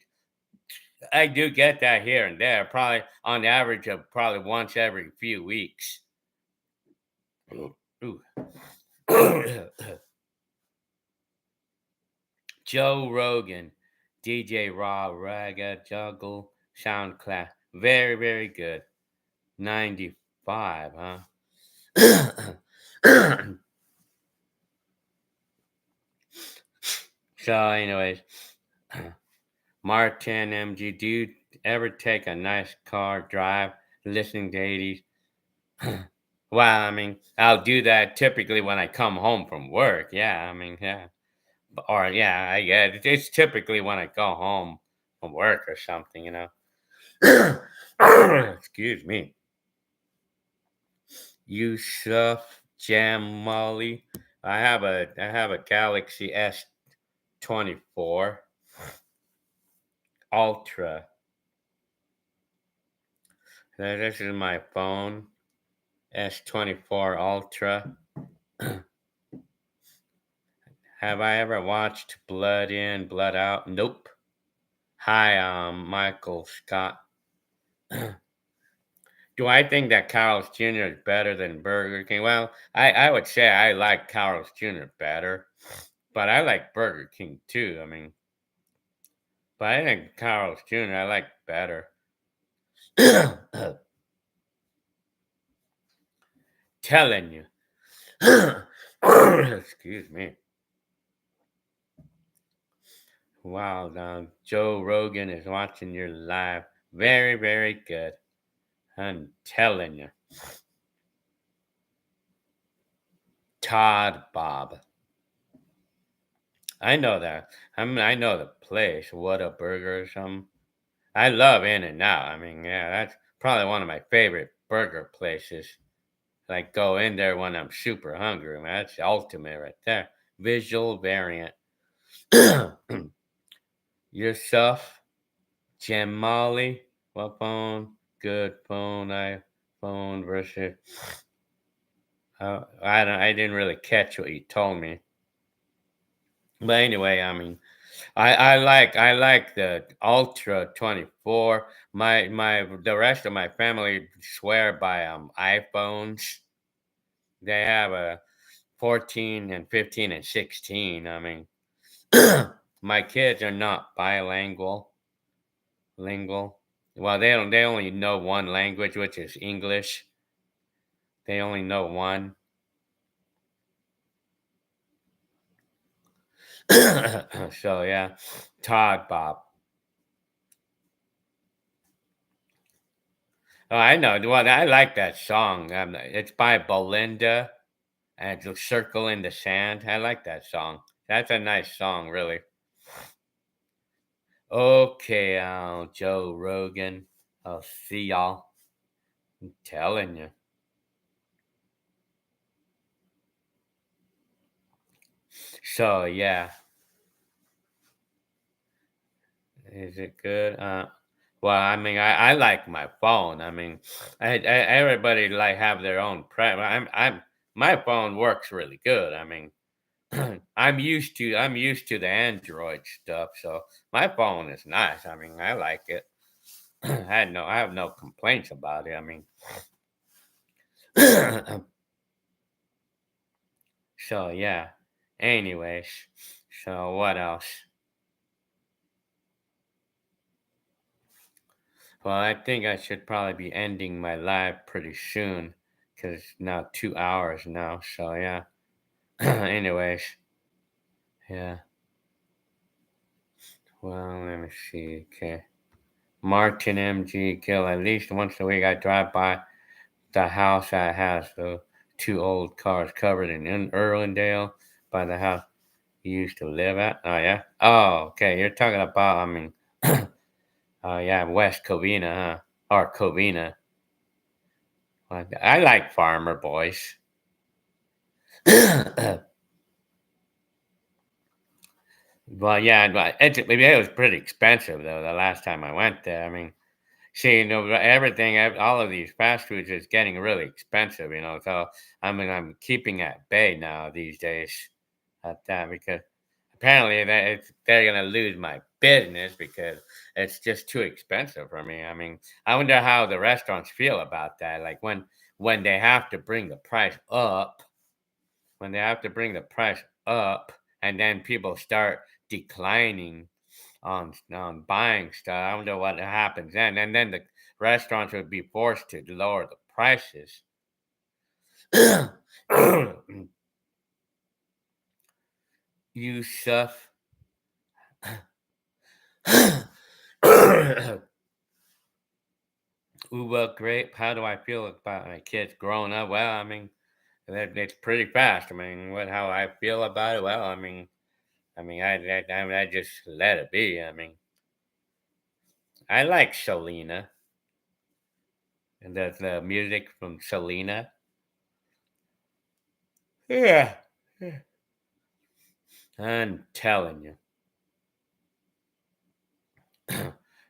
I do get that here and there, probably on average of probably once every few weeks. Ooh. Joe Rogan, DJ Raw, Raga, Juggle, SoundCloud. Very, very good. 95, huh? So, anyways, Martin MG, do you ever take a nice car drive listening to 80s? Well, I mean, I'll do that typically when I come home from work. Yeah, I mean, yeah. Or yeah, it's typically when I go home from work or something, you know. Excuse me. Yusuf Jamali. I have a Galaxy S24 Ultra. This is my phone. S24 Ultra. Have I ever watched Blood In, Blood Out? Nope. Hi, Michael Scott. Do I think that Carl's Jr. is better than Burger King? Well, I would say I like Carl's Jr. better, but I like Burger King too. I mean, but I think Carl's Jr. I like better. Telling you. Excuse me. Wow, now Joe Rogan is watching your live. Very, very good. I'm telling you. Todd Bob. I know that. I know the place. What a burger or something. I love In and Out. I mean, yeah, that's probably one of my favorite burger places. Like go in there when I'm super hungry. Man, that's the ultimate right there. Visual variant. Yourself, Jamali. What phone? Good phone. iPhone versus. I didn't really catch what you told me. But anyway, I mean, I like the Ultra 24. The rest of my family swear by iPhones. They have a 14 and 15 and 16. I mean, my kids are not bilingual. Lingual. Well, they only know one language, which is English. They only know one. So yeah, Todd Bob. Oh, I know. Well, I like that song. It's by Belinda and it's Circle in the Sand. I like that song. That's a nice song, really. Okay, Joe Rogan. I'll see y'all. I'm telling you. So yeah, is it good? Well, I mean, I like my phone. I mean, everybody like have their own my phone works really good. I mean, I'm used to the Android stuff, so my phone is nice. I mean, I like it. I have no complaints about it. I mean, so yeah. Anyways, so what else? Well, I think I should probably be ending my live pretty soon because now 2 hours now. So yeah. Anyways, yeah. Well, let me see. Okay. Martin MG Kill. At least once a week I drive by the house that has the two old cars covered in Irwindale by the house you used to live at. Oh, yeah? Oh, okay. You're talking about, I mean, oh, yeah, West Covina, huh? Or Covina. I like Farmer Boys. Well, yeah, but it was pretty expensive, though, the last time I went there. I mean, see, everything, all of these fast foods is getting really expensive, So I mean, I'm keeping at bay now these days at that because apparently they're gonna lose my business because it's just too expensive for me. I mean, I wonder how the restaurants feel about that. Like when they have to bring the price up, when they have to bring the price up, and then people start declining on buying stuff. I wonder what happens then. And then the restaurants would be forced to lower the prices. Yusuf. Uber grape. How do I feel about my kids growing up? Well, I mean, it's pretty fast. I mean, how I feel about it? Well, I mean, I mean, I just let it be. I mean, I like Selena and the music from Selena. Yeah, I'm telling you.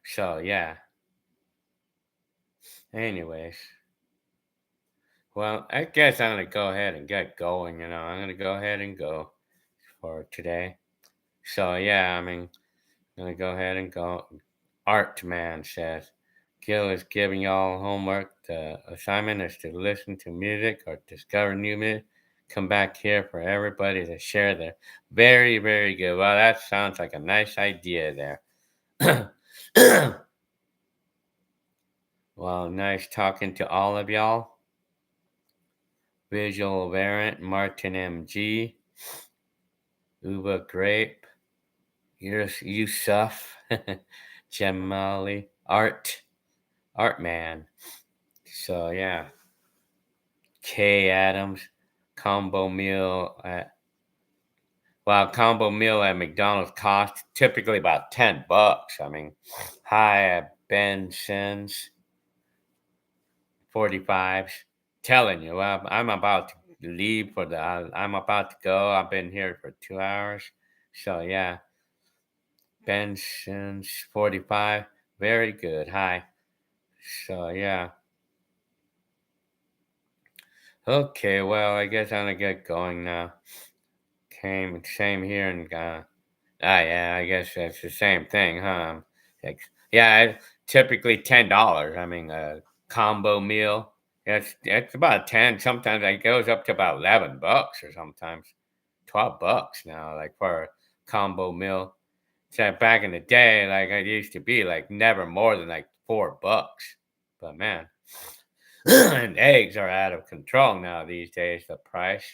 So yeah. Anyways, well, I guess I'm gonna go ahead and get going. I'm gonna go ahead and go for today. So yeah, I mean, I'm gonna go ahead and go. Art Man says, Gil is giving y'all homework. The assignment is to listen to music or discover new music. Come back here for everybody to share their very, very good. Well, that sounds like a nice idea there. Well, nice talking to all of y'all. Visual Variant, Martin MG, Uba Grape, Yusuf, Jamali, Art Man. So yeah, K Adams, combo meal at combo meal at McDonald's costs typically about $10. I mean, hi at Benson's 45s. Telling you, I'm about to leave for I'm about to go. I've been here for 2 hours. So yeah, Benson's 45. Very good. Hi. So yeah. Okay, well, I guess I'm gonna get going now. Same here in yeah, I guess that's the same thing, huh? Yeah, typically $10. I mean, a combo meal. It's about 10. Sometimes it goes up to about $11, or sometimes $12 now, like for a combo meal. So back in the day, like it used to be, like never more than like $4. But man, and eggs are out of control now these days. The price.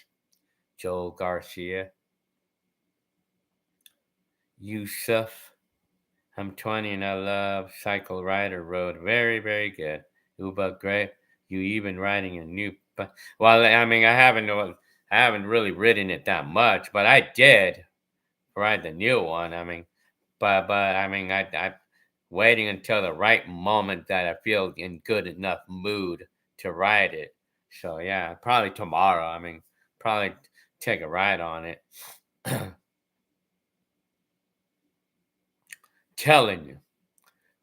Joel Garcia, Yusuf. I'm 20 and I love Cycle Rider Road. Very, very good. Uba, great. You even riding a new. Well, I mean, I haven't really ridden it that much, but I did ride the new one. I mean, but I mean, I waiting until the right moment that I feel in good enough mood to ride it. So yeah, probably tomorrow. I mean, probably take a ride on it. Telling you.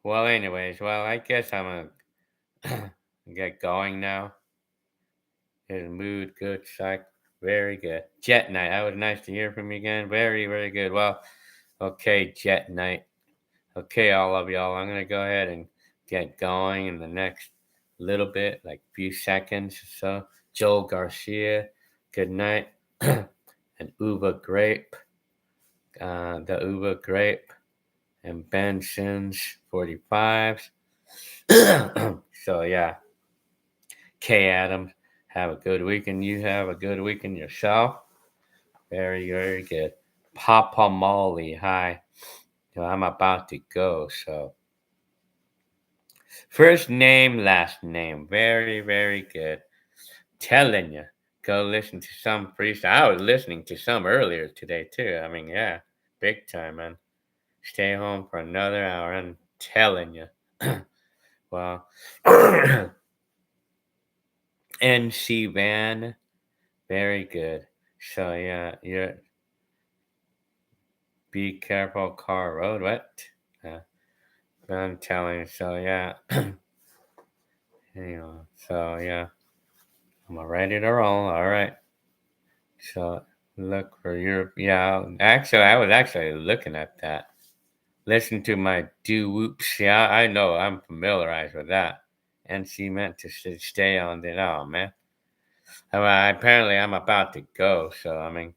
Well, anyways, I guess I'm gonna get going now. His mood, good, psych, very good. Jet Night, that was nice to hear from you again. Very, very good. Well, okay, Jet Night. Okay, all of y'all, I'm gonna go ahead and get going in the next little bit, like few seconds or so. Joel Garcia, good night. And Uva Grape, the Uva Grape, and Ben Sims 45s. So yeah, Kay Adams, have a good weekend. You have a good weekend yourself. Very, very good. Papa Molly, hi. I'm about to go. So first name, last name. Very, very good. Telling you, go listen to some freestyle. I was listening to some earlier today too. I mean, yeah, big time, man. Stay home for another hour. I'm telling you. Well, NC Van, very good. So yeah, you're be careful, car road. What? Uh, I'm telling you. So yeah, So yeah, I'm ready to roll. All right. So look for Europe. Yeah, actually, I was actually looking at that. Listen to my do whoops. Yeah, I know. I'm familiarized with that. And she meant to stay on it. Oh man. Apparently, I'm about to go. So I mean,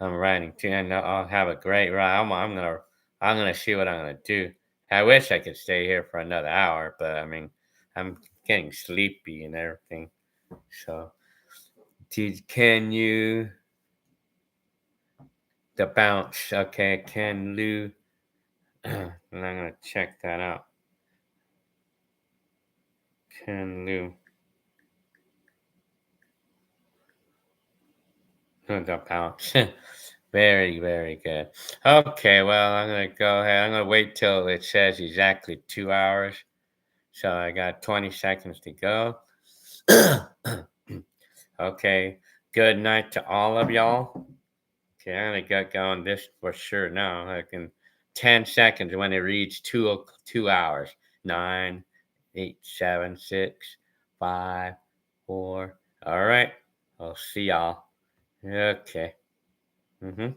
I'm riding too, and I'll have a great ride. I'm gonna see what I'm gonna do. I wish I could stay here for another hour, but I mean, I'm getting sleepy and everything. So, can you the bounce? Okay, can Lou? And I'm gonna check that out. Can Lou the bounce? Very, very good. Okay, well, I'm gonna go ahead. I'm gonna wait till it says exactly 2 hours. So I got 20 seconds to go. Okay. Good night to all of y'all. Okay, I'm gonna get going this for sure now. Like in 10 seconds when it reads 2 hours. 9, 8, 7, 6, 5, 4. All right. I'll see y'all. Okay. Mm-hmm.